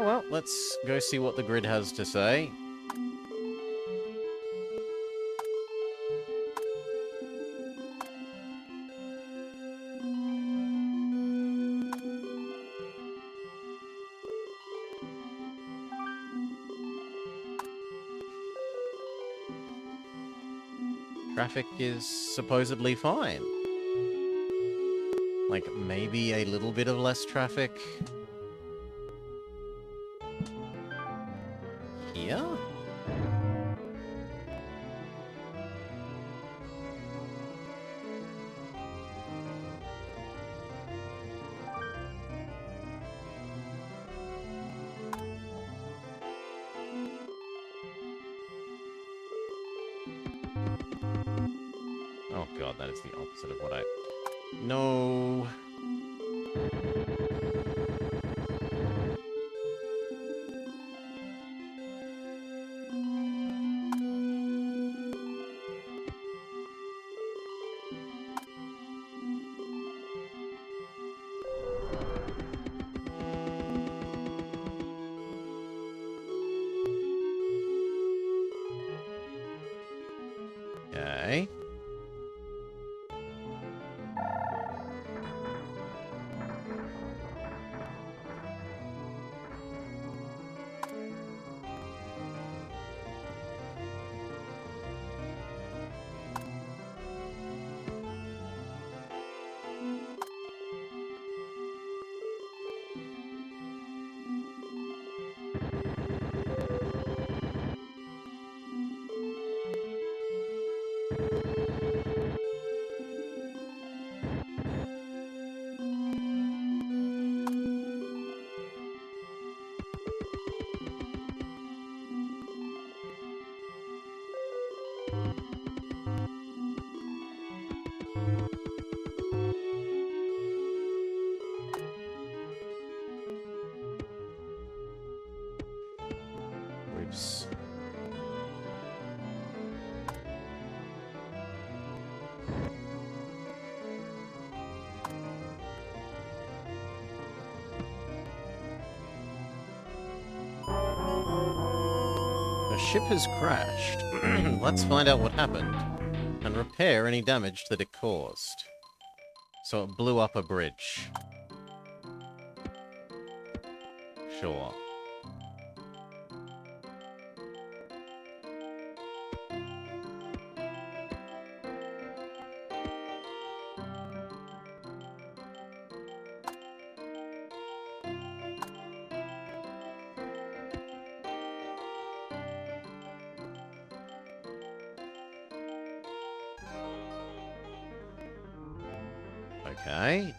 well, let's go see what the grid has to say. Traffic is supposedly fine. Like, maybe a little bit of less traffic here? Oh god, that is the opposite of what I... No... Okay. Oops. The ship has crashed. Let's find out what happened and repair any damage that it caused. So it blew up a bridge. Sure. Okay.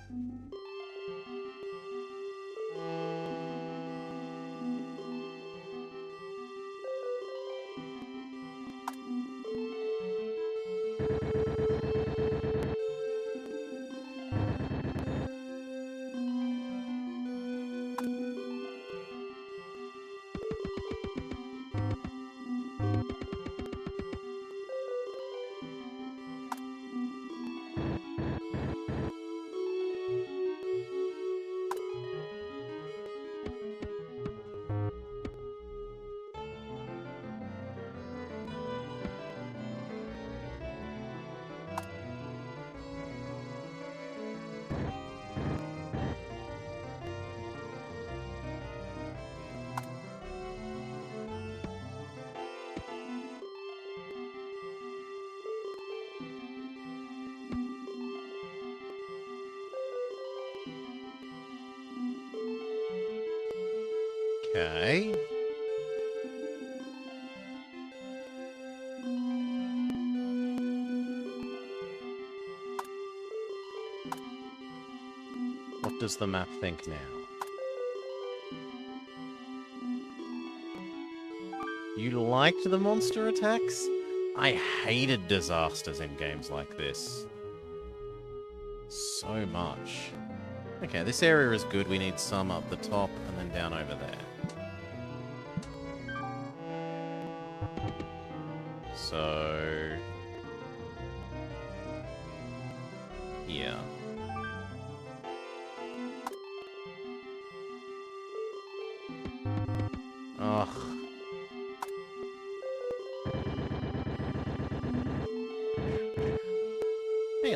Okay. What does the map think now? You liked the monster attacks? I hated disasters in games like this. So much. Okay, this area is good. We need some up the top and then down over there. So... yeah.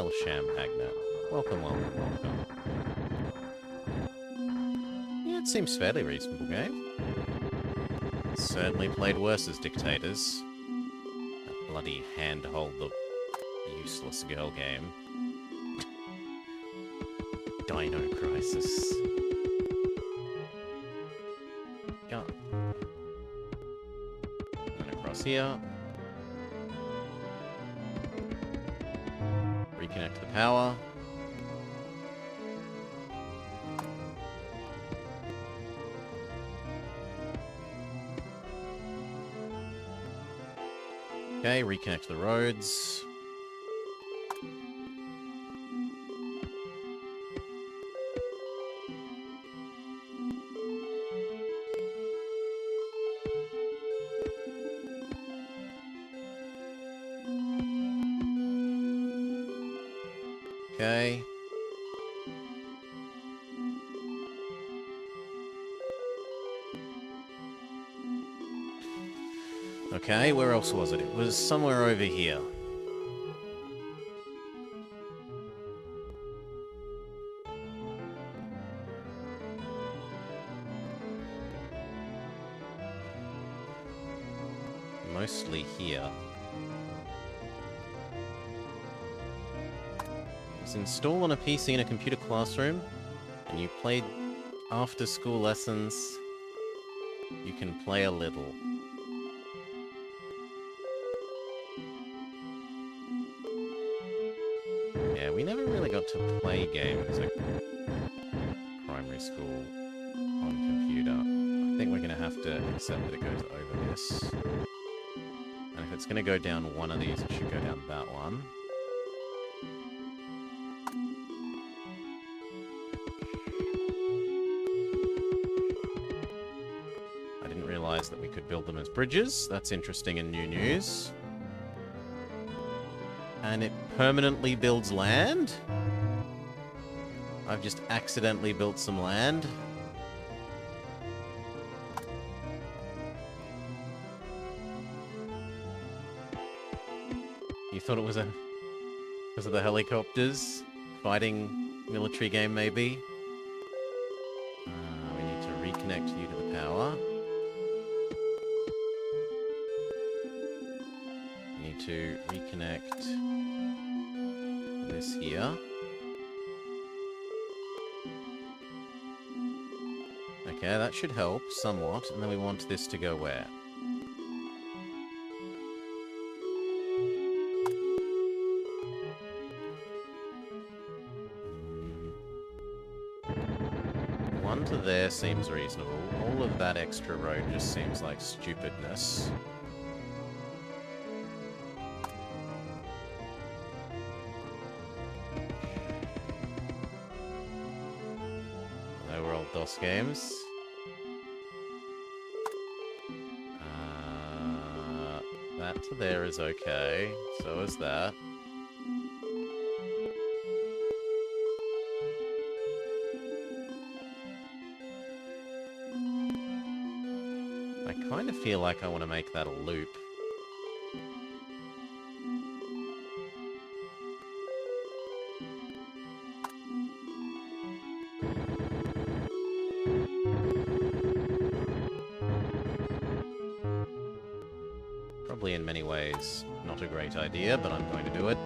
Hail Champagne. Welcome, welcome, welcome. Yeah, it seems fairly reasonable game. Certainly played worse as Dictators. That bloody handhold the useless girl game. Dino Crisis. Yeah. And across here. Reconnect the power. Okay, reconnect the roads. Okay. Okay, where else was it? It was somewhere over here. Mostly here. It's installed on a PC in a computer classroom, and you played after-school lessons. You can play a little. Yeah, we never really got to play games at primary school on computer. I think we're going to have to accept that it goes over this. And if it's going to go down one of these, it should go down that one. I didn't realize that we could build them as bridges. That's interesting and new news. And it permanently builds land? I've just accidentally built some land. You thought it was because of the helicopters? Fighting military game, maybe? We need to reconnect you to the power. We need to reconnect this here. Okay, that should help somewhat. And then we want this to go where? One to there seems reasonable. All of that extra road just seems like stupidness. They were old DOS games. That to there is okay. So is that. I kind of feel like I want to make that a loop. Probably in many ways not a great idea, but I'm going to do it.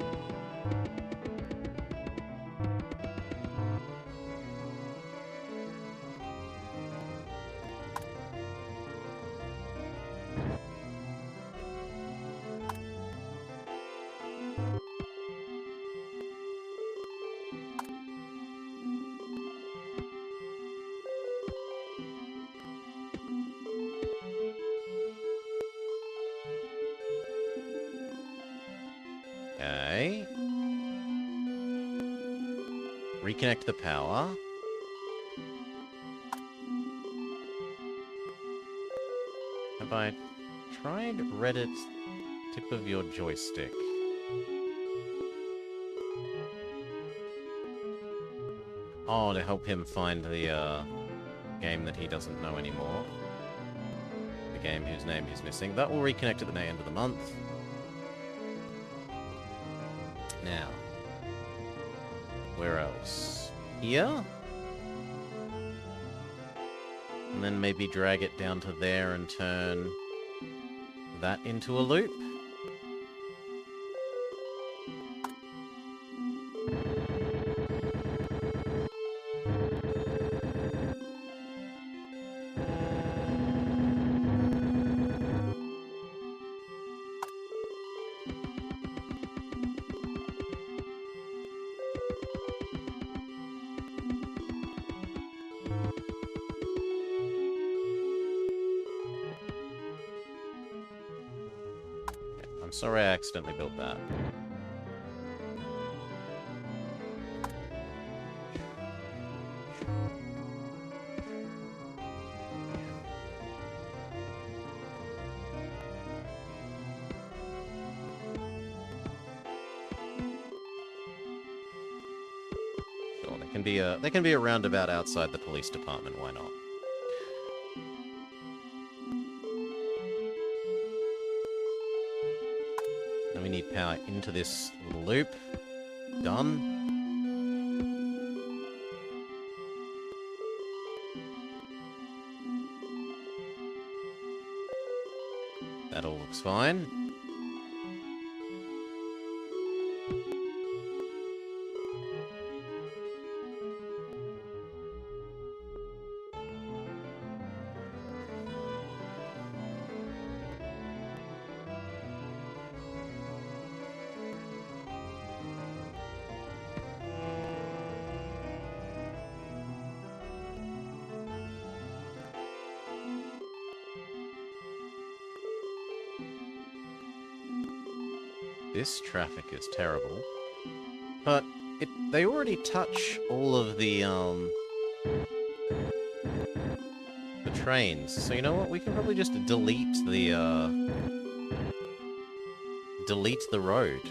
Okay. Reconnect the power. Have I tried Reddit tip of your joystick? Oh, to help him find the game that he doesn't know anymore. The game whose name he's missing. That will reconnect at the end of the month. Now, Where else? Here? And then maybe drag it down to there and turn that into a loop. I'm sorry I accidentally built that. Sure, there can be a roundabout outside the police department, why not? Then we need power into this little loop. Done. That all looks fine. This traffic is terrible. But they already touch all of the trains. So you know what? We can probably just delete the road.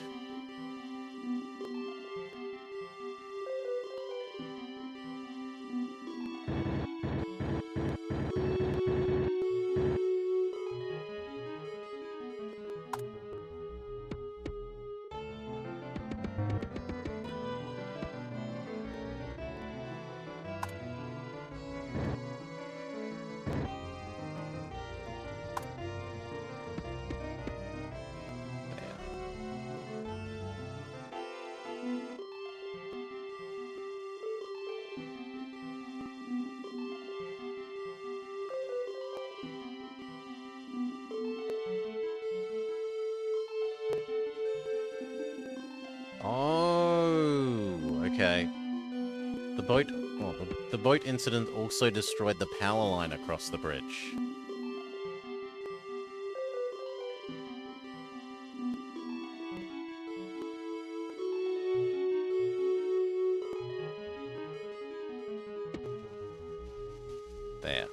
Oh, okay. The boat incident also destroyed the power line across the bridge. There.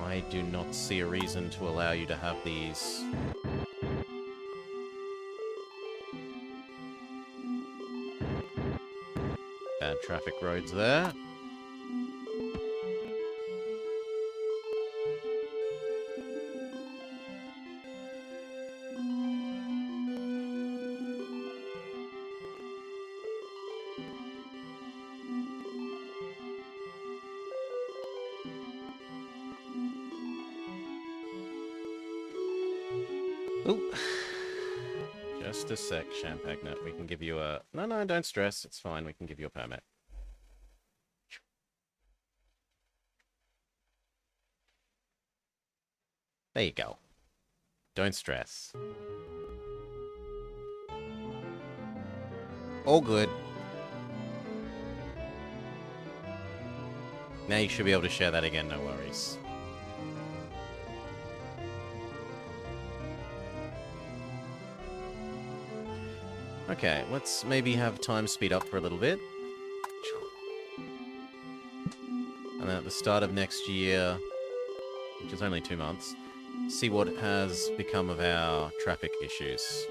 I do not see a reason to allow you to have these. Bad traffic roads there. Ooh. Just a sec, Champagnat. We can give you a... No, don't stress. It's fine. We can give you a permit. There you go. Don't stress. All good. Now you should be able to share that again, no worries. Okay, let's maybe have time speed up for a little bit. And then at the start of next year, which is only 2 months, see what has become of our traffic issues.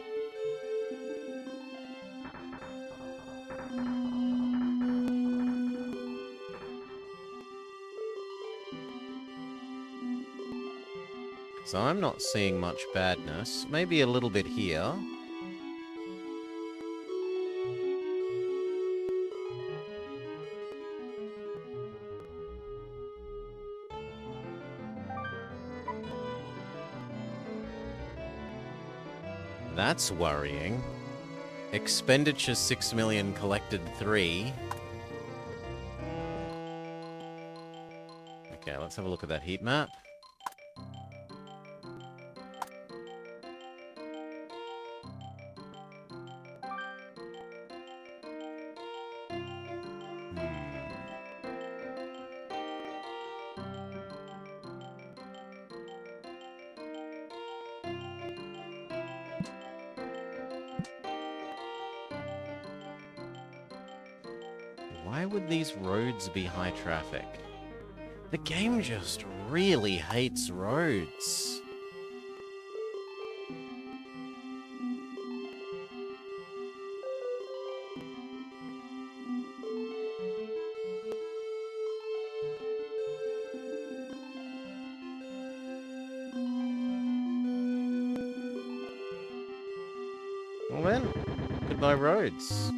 So I'm not seeing much badness. Maybe a little bit here. That's worrying. Expenditure 6 million, collected 3. Okay, let's have a look at that heat map. Why would these roads be high traffic? The game just really hates roads. Well then, goodbye roads.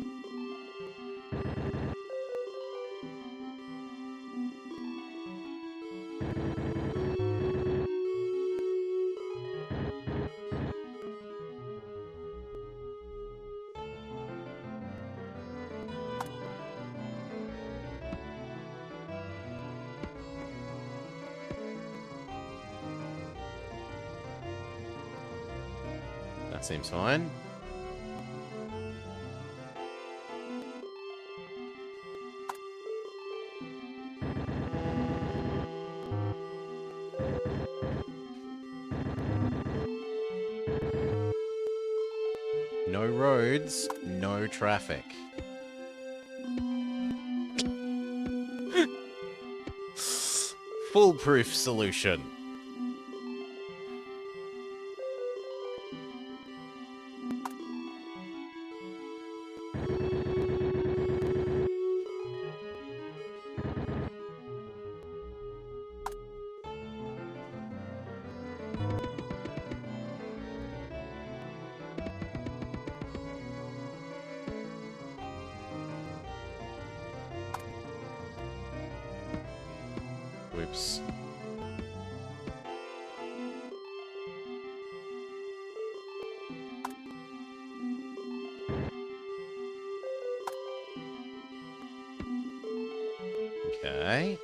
That seems fine. No roads, no traffic. Foolproof solution. Whoops. Okay.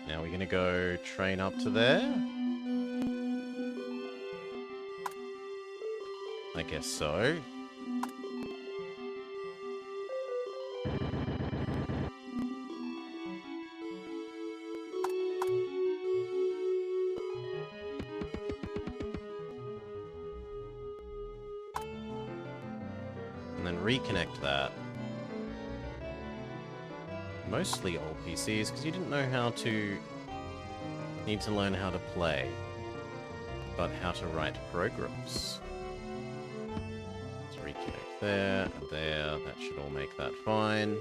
Now we're gonna go train up to there? I guess so. And then reconnect that. Mostly old PCs, because you didn't know how to... Need to learn how to play, but how to write programs. Let's reconnect there, and there. That should all make that fine.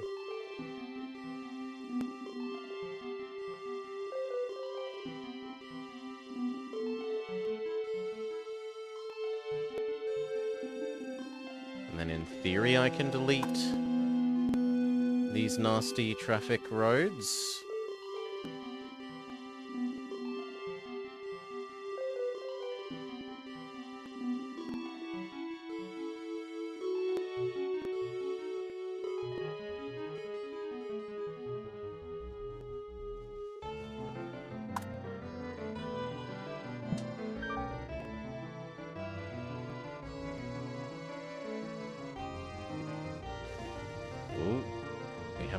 And then in theory I can delete these nasty traffic roads.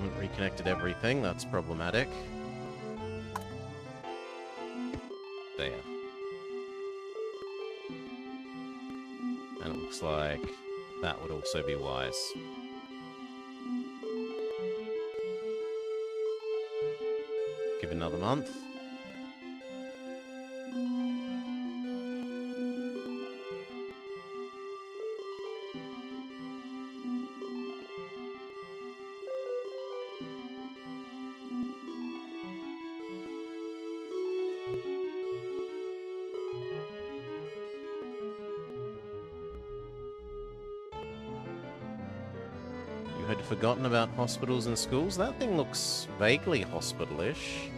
Haven't reconnected everything, that's problematic. There. And it looks like that would also be wise. Give it another month. You had forgotten about hospitals and schools? That thing looks vaguely hospital-ish.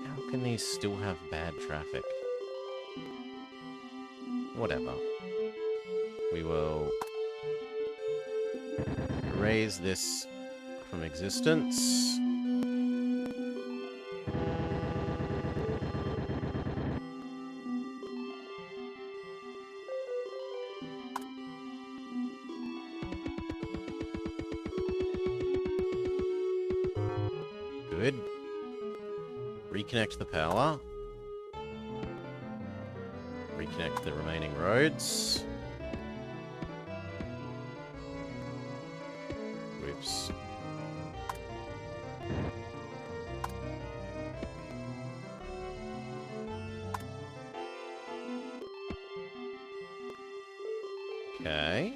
How can these still have bad traffic? Whatever. We will erase this from existence. Good. Reconnect the power. Reconnect the remaining roads. Whoops. Okay.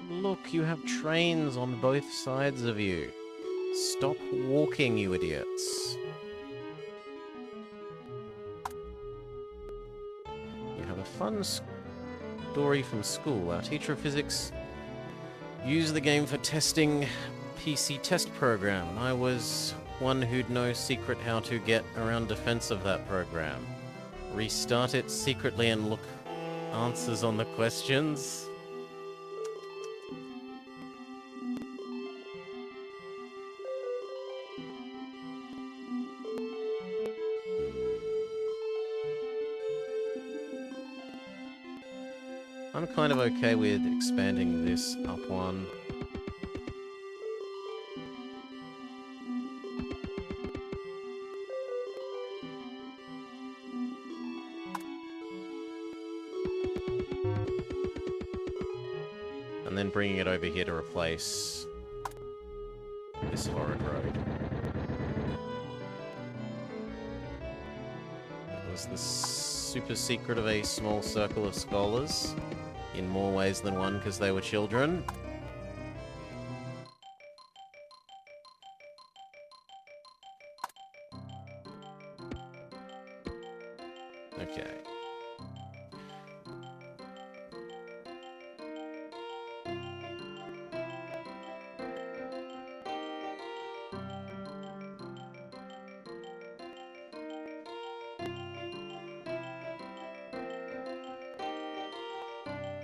Look, you have trains on both sides of you. Stop walking, you idiots. You have a fun story from school. Our teacher of physics used the game for testing PC test program, and I was one who'd no secret how to get around defense of that program. Restart it secretly and look answers on the questions. I'm kind of okay with expanding this up one. And then bringing it over here to replace this horrid road. It was the super secret of a small circle of scholars, in more ways than one because they were children. Okay.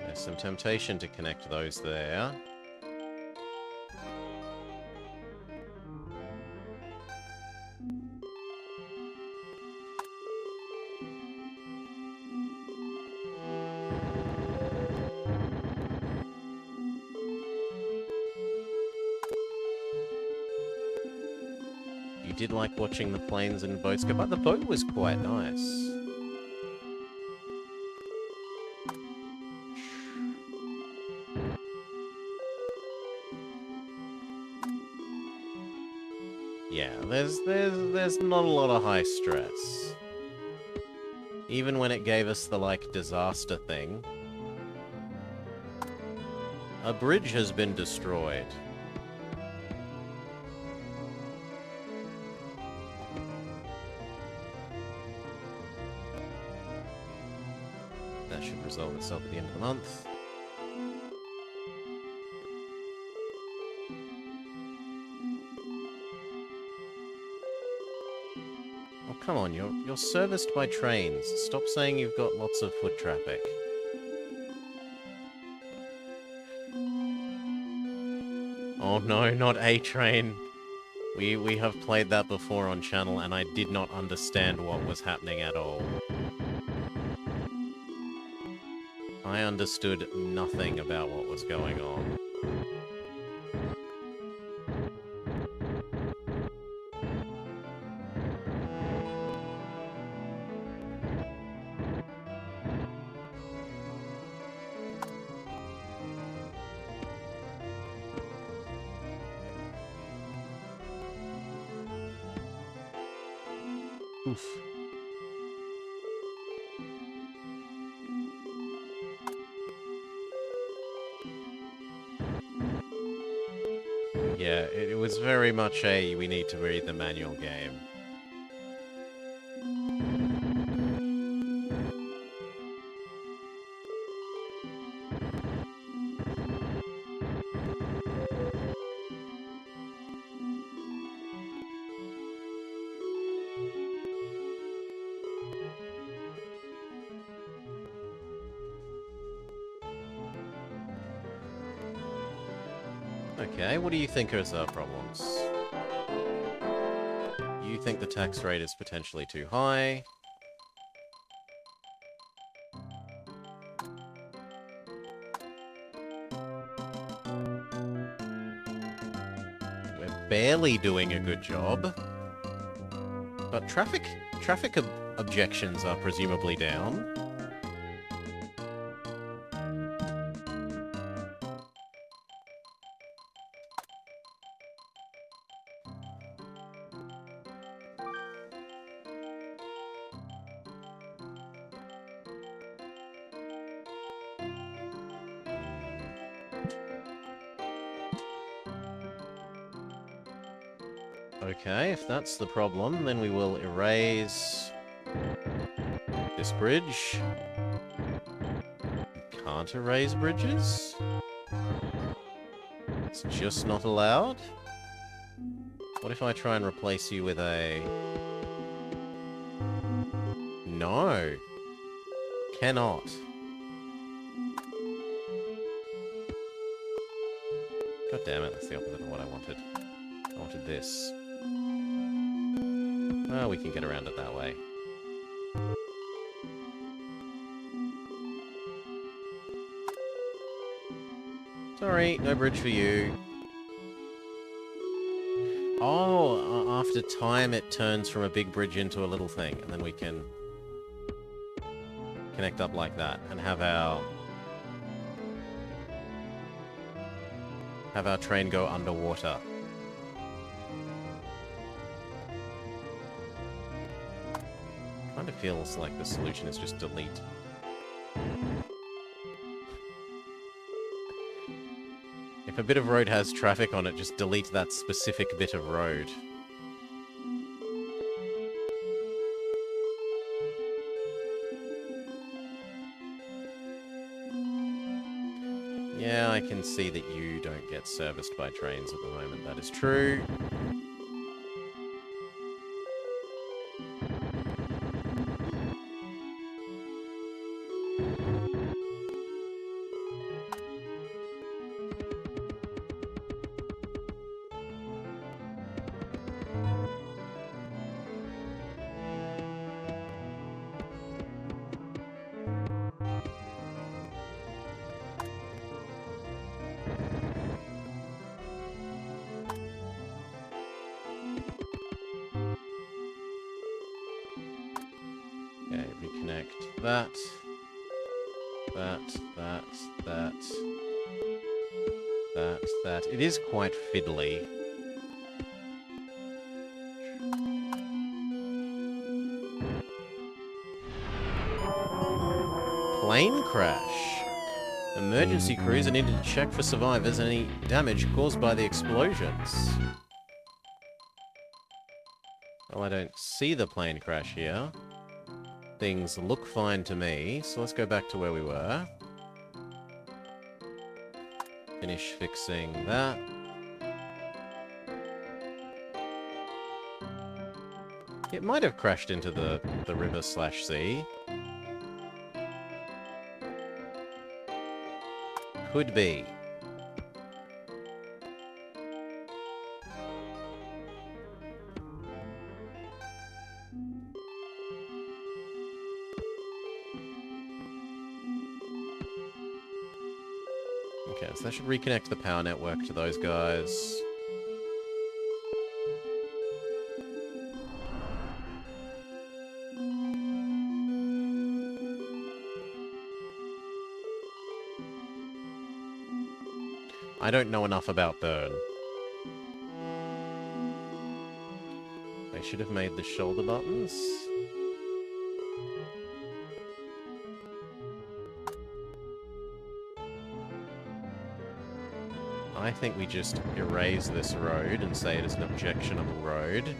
There's some temptation to connect those there. You did like watching the planes and boats go, but the boat was quite nice. Yeah, there's not a lot of high stress. Even when it gave us the, like, disaster thing. A bridge has been destroyed. That should resolve itself at the end of the month. Oh, come on, you're serviced by trains. Stop saying you've got lots of foot traffic. Oh no, not A Train. We have played that before on channel, and I did not understand what was happening at all. I understood nothing about what was going on. Oof. Yeah, it was very much a we need to read the manual game. Okay, what do you think is our problems? You think the tax rate is potentially too high. We're barely doing a good job. But traffic objections are presumably down. Okay, if that's the problem, then we will erase this bridge. Can't erase bridges? It's just not allowed? What if I try and replace you with a... No! Cannot. God damn it, that's the opposite of what I wanted. I wanted this. Well, we can get around it that way. Sorry, no bridge for you. Oh, after time it turns from a big bridge into a little thing, and then we can connect up like that and have our train go underwater. Kind of feels like the solution is just delete. If a bit of road has traffic on it, just delete that specific bit of road. Yeah, I can see that you don't get serviced by trains at the moment. That is true. Okay, reconnect that. That. It is quite fiddly. Plane crash. Emergency crews are needed to check for survivors and any damage caused by the explosions. Well, I don't see the plane crash here. Things look fine to me, so let's go back to where we were. Finish fixing that. It might have crashed into the river/sea. Could be. Okay, so that should reconnect the power network to those guys. I don't know enough about burn. They should have made the shoulder buttons. I think we just erase this road and say it is an objectionable road.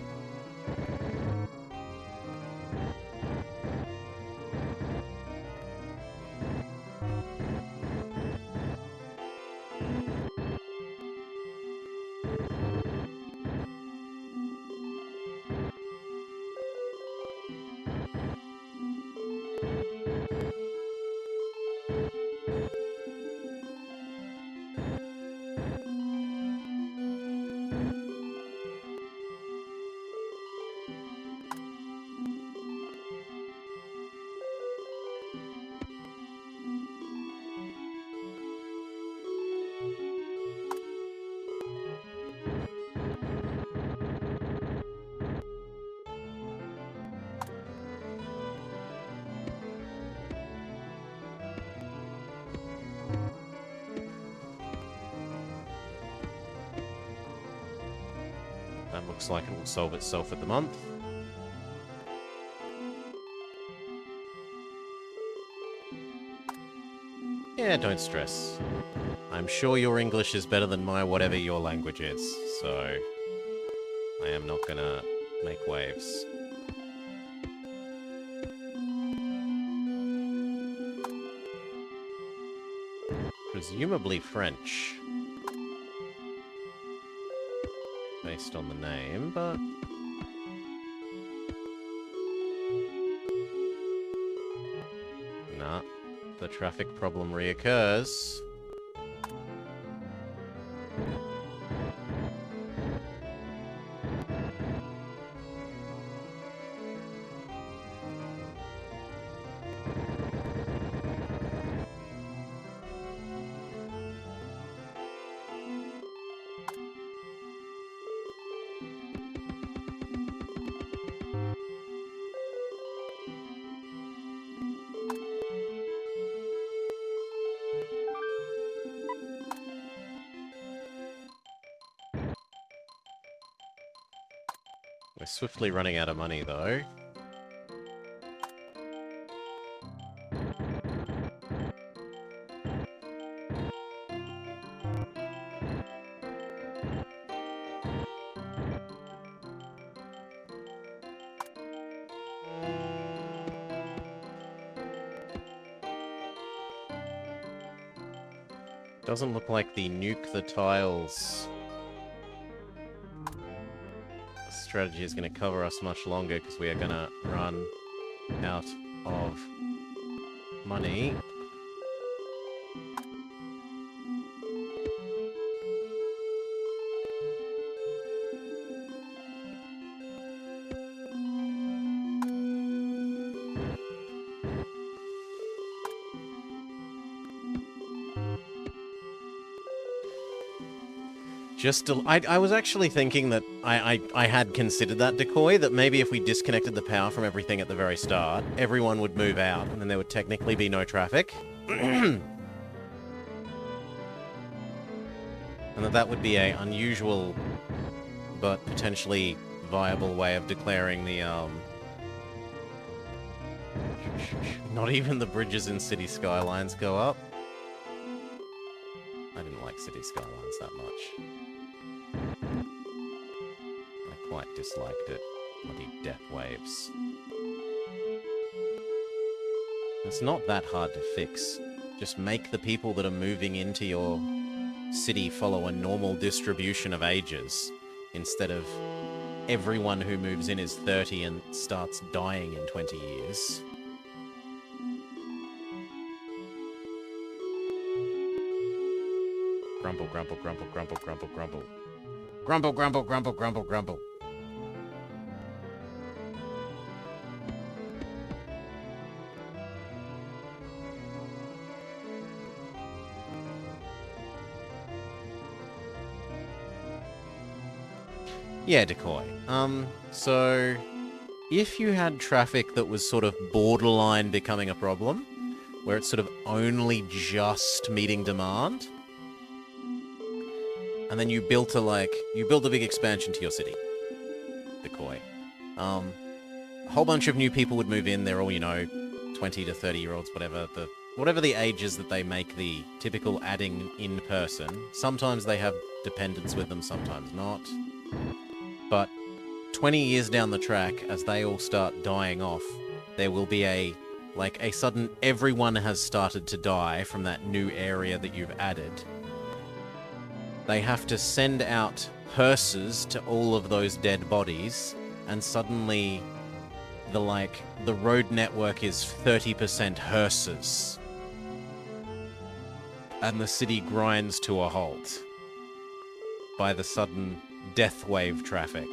That looks like it will solve itself at the month. Yeah, don't stress. I'm sure your English is better than my whatever your language is, so I am not gonna make waves. Presumably French. Based on the name, but... Nah, the traffic problem reoccurs. We're swiftly running out of money, though. Doesn't look like the nuke the tiles strategy is going to cover us much longer, because we are going to run out of money. I was actually thinking that I had considered that decoy, that maybe if we disconnected the power from everything at the very start, everyone would move out, and then there would technically be no traffic. And that would be an unusual, but potentially viable way of declaring the, not even the bridges in City Skylines go up. I didn't like City Skylines that much. I quite disliked it. Bloody death waves. It's not that hard to fix. Just make the people that are moving into your city follow a normal distribution of ages, instead of everyone who moves in is 30 and starts dying in 20 years. Grumble, grumble, grumble, grumble, grumble, grumble. Grumble, grumble, grumble, grumble, grumble. Yeah, Decoy. So if you had traffic that was sort of borderline becoming a problem, where it's sort of only just meeting demand, and then you built a big expansion to your city, Decoy. A whole bunch of new people would move in. They're all, 20 to 30-year-olds, whatever the ages that they make the typical adding in person. Sometimes they have dependents with them, sometimes not. But 20 years down the track, as they all start dying off, there will be a sudden everyone has started to die from that new area that you've added. They have to send out hearses to all of those dead bodies, and suddenly the road network is 30% hearses. And the city grinds to a halt by the sudden death wave traffic.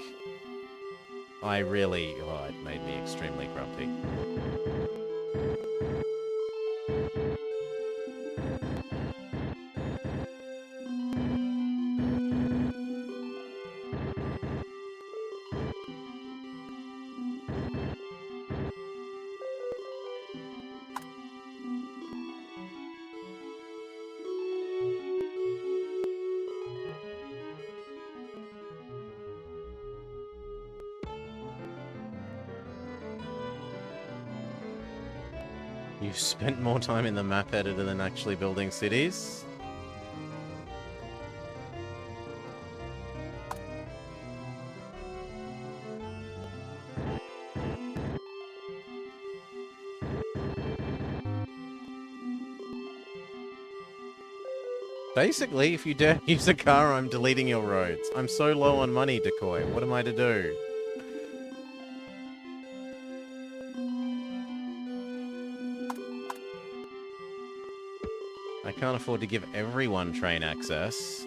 It made me extremely grumpy. You've spent more time in the map editor than actually building cities? Basically, if you dare use a car, I'm deleting your roads. I'm so low on money, Decoy. What am I to do? I can't afford to give everyone train access.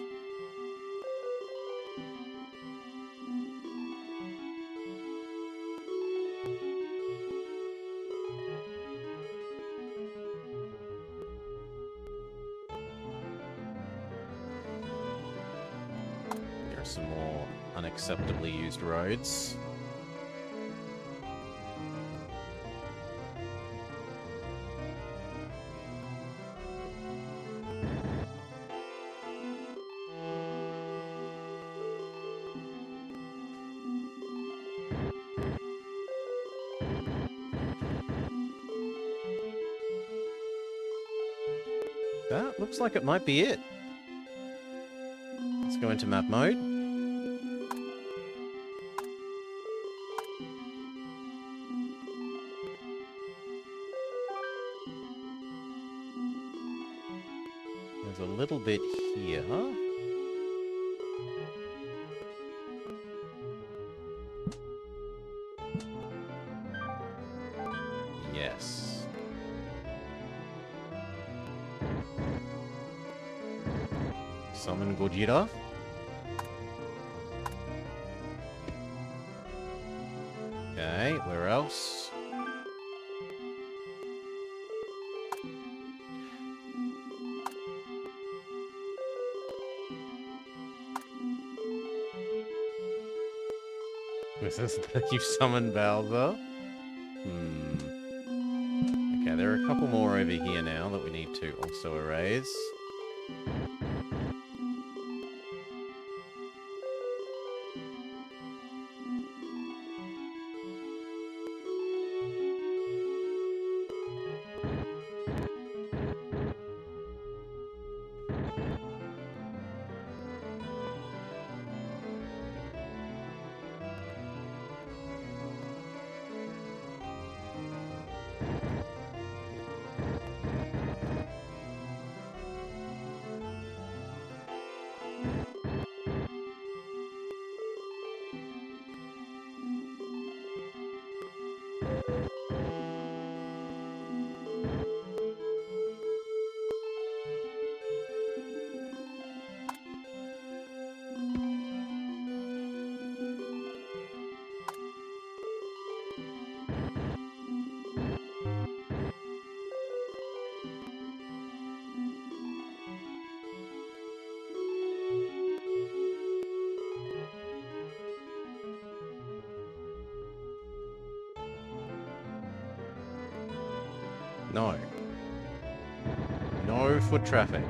There are some more unacceptably used roads. That looks like it might be it. Let's go into map mode. There's a little bit here. Yes. Summon Gojira. Okay, where else? This is you've summoned Bowser. Okay, there are a couple more over here now that we need to also erase. No. No foot traffic.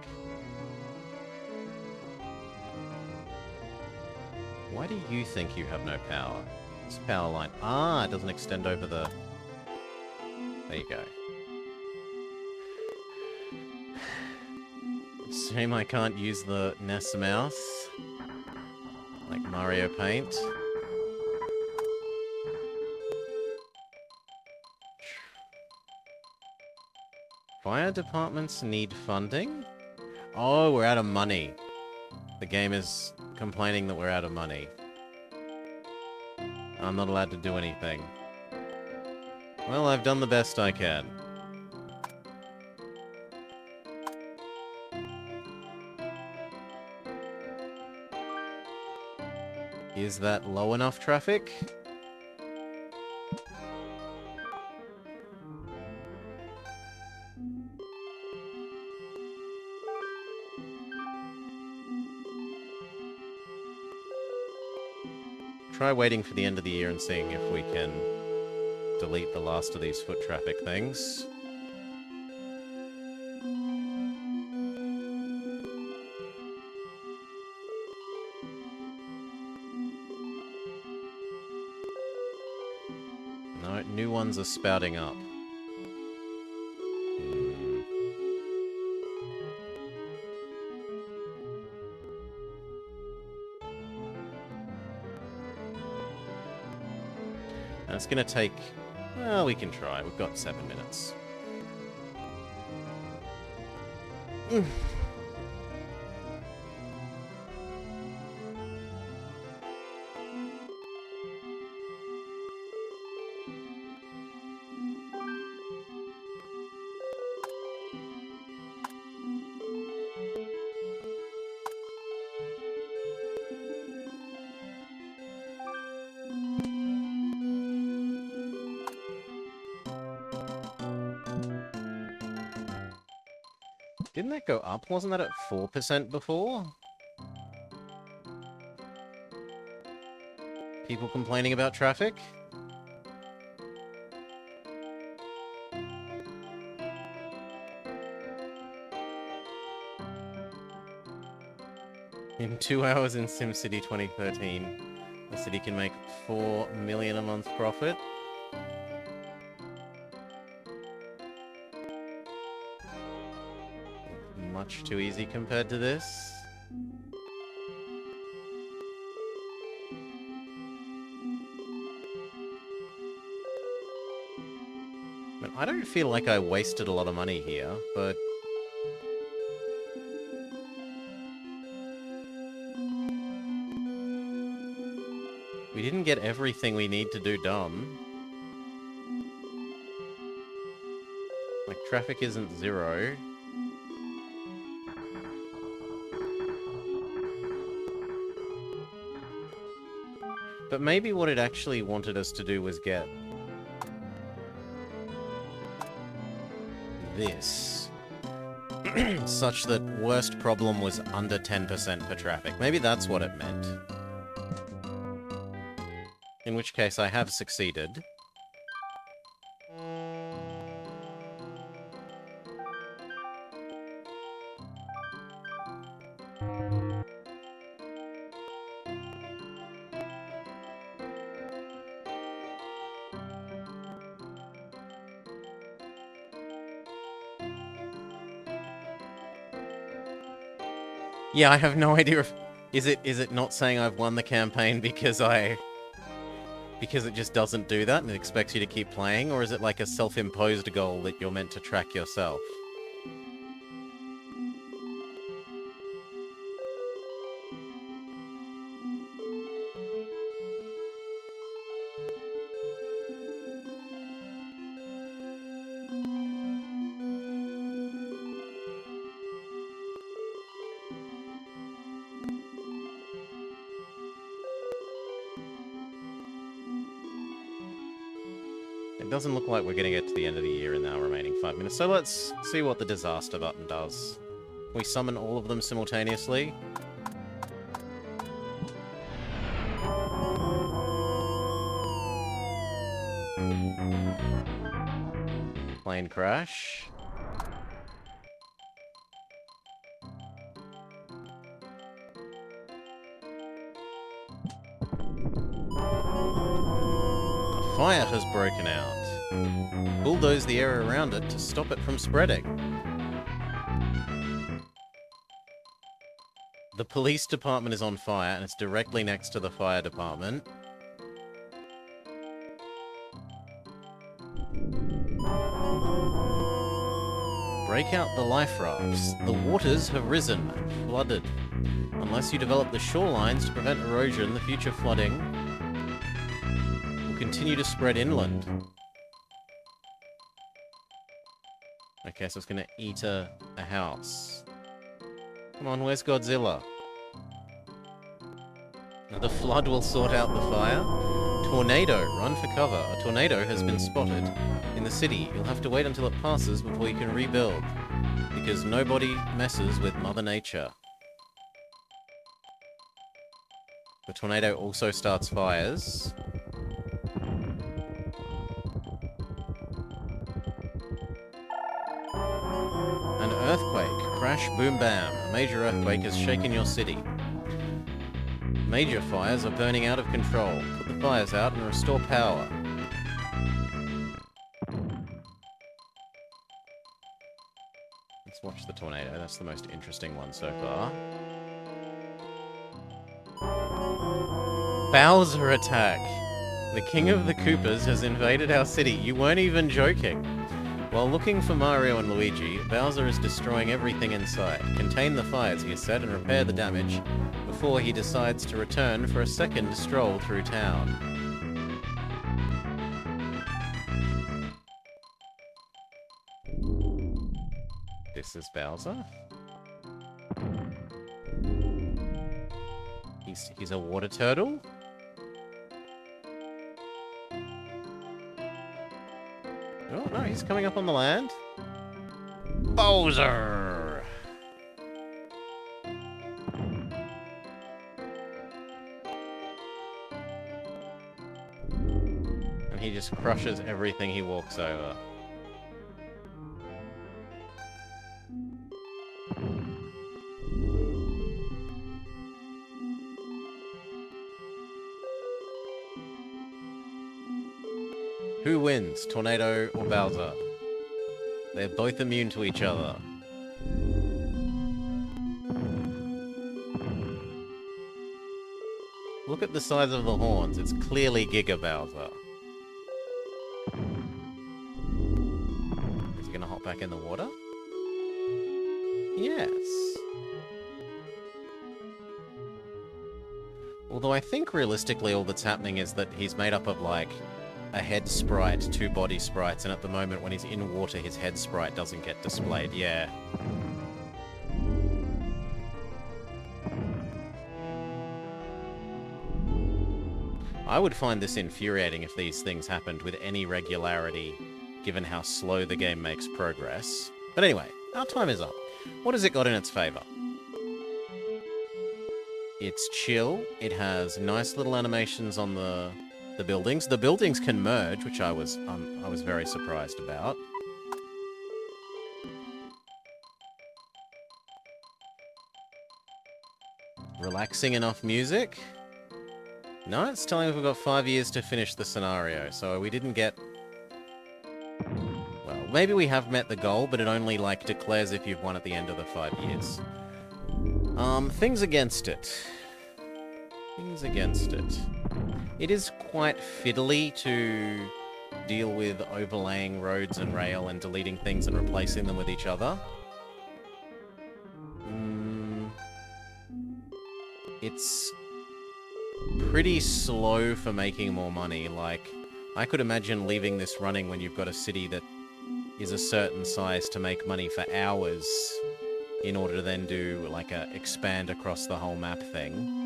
Why do you think you have no power? This power line. Ah, it doesn't extend over the... There you go. Shame I can't use the NES mouse. Like Mario Paint. Fire departments need funding? Oh, we're out of money. The game is complaining that we're out of money. I'm not allowed to do anything. Well, I've done the best I can. Is that low enough traffic? Try waiting for the end of the year and seeing if we can delete the last of these foot traffic things. No, new ones are spouting up. And it's gonna take... Well, we can try. We've got 7 minutes. Didn't that go up? Wasn't that at 4% before? People complaining about traffic? In 2 hours in SimCity 2013, the city can make $4 million a month profit. Much too easy compared to this. But I don't feel like I wasted a lot of money here, but... we didn't get everything we need to do done. Like, traffic isn't 0. But maybe what it actually wanted us to do was get... this. Such that worst problem was under 10% for traffic. Maybe that's what it meant. In which case I have succeeded. Yeah, I have no idea if... Is it not saying I've won the campaign because because it just doesn't do that and it expects you to keep playing? Or is it like a self-imposed goal that you're meant to track yourself? It doesn't look like we're going to get to the end of the year in our remaining 5 minutes, so let's see what the disaster button does. Can we summon all of them simultaneously? Plane crash. A fire has broken out. Bulldoze the area around it to stop it from spreading. The police department is on fire, and it's directly next to the fire department. Break out the life rafts. The waters have risen and flooded. Unless you develop the shorelines to prevent erosion, the future flooding will continue to spread inland. Okay, so it's going to eat a house. Come on, where's Godzilla? The flood will sort out the fire. Tornado, run for cover. A tornado has been spotted in the city. You'll have to wait until it passes before you can rebuild, because nobody messes with Mother Nature. The tornado also starts fires. An earthquake. Crash, boom, bam. A major earthquake has shaken your city. Major fires are burning out of control. Put the fires out and restore power. Let's watch the tornado. That's the most interesting one so far. Bowser attack! The King of the Koopas has invaded our city. You weren't even joking. While looking for Mario and Luigi, Bowser is destroying everything in sight. Contain the fires, he has said, and repair the damage before he decides to return for a second stroll through town. This is Bowser. He's a water turtle? Oh, no, he's coming up on the land. Bowser! And he just crushes everything he walks over. Who wins, Tornado or Bowser? They're both immune to each other. Look at the size of the horns. It's clearly Giga Bowser. Is he gonna hop back in the water? Yes. Although I think realistically all that's happening is that he's made up of like a head sprite, two body sprites, and at the moment when he's in water his head sprite doesn't get displayed. Yeah. I would find this infuriating if these things happened with any regularity, given how slow the game makes progress. But anyway, our time is up. What has it got in its favour? It's chill. It has nice little animations on the buildings. The buildings can merge, which I was very surprised about. Relaxing enough music. No, it's telling us we've got 5 years to finish the scenario, so we didn't get... Well, maybe we have met the goal, but it only, like, declares if you've won at the end of the 5 years. Things against it. Things against it. It is quite fiddly to deal with overlaying roads and rail and deleting things and replacing them with each other. It's pretty slow for making more money. Like, I could imagine leaving this running when you've got a city that is a certain size to make money for hours in order to then do, like, a expand across the whole map thing.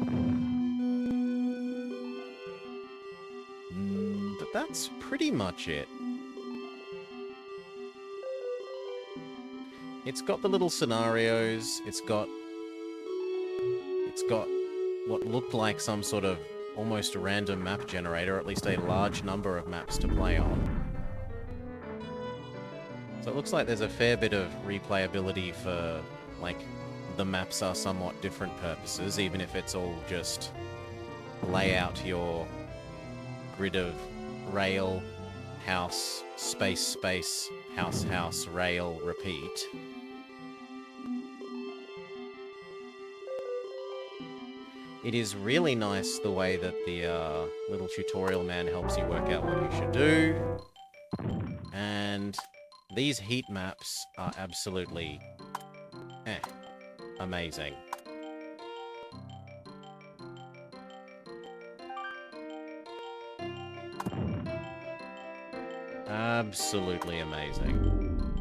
But that's pretty much it. It's got the little scenarios, it's got what looked like some sort of almost random map generator, or at least a large number of maps to play on. So it looks like there's a fair bit of replayability for, like, the maps are somewhat different purposes, even if it's all just lay out your grid of rail, house, space, space, house, house, rail, repeat. It is really nice the way that the little tutorial man helps you work out what you should do. And these heat maps are absolutely amazing. Absolutely amazing.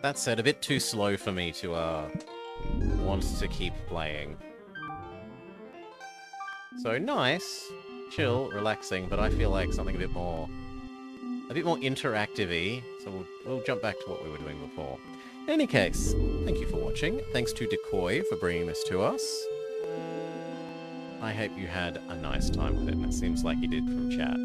That said, a bit too slow for me to want to keep playing. So nice, chill, relaxing, but I feel like something a bit more interactive-y. So we'll jump back to what we were doing before. In any case, thank you for watching. Thanks to Decoy for bringing this to us. I hope you had a nice time with it, and it seems like you did from chat.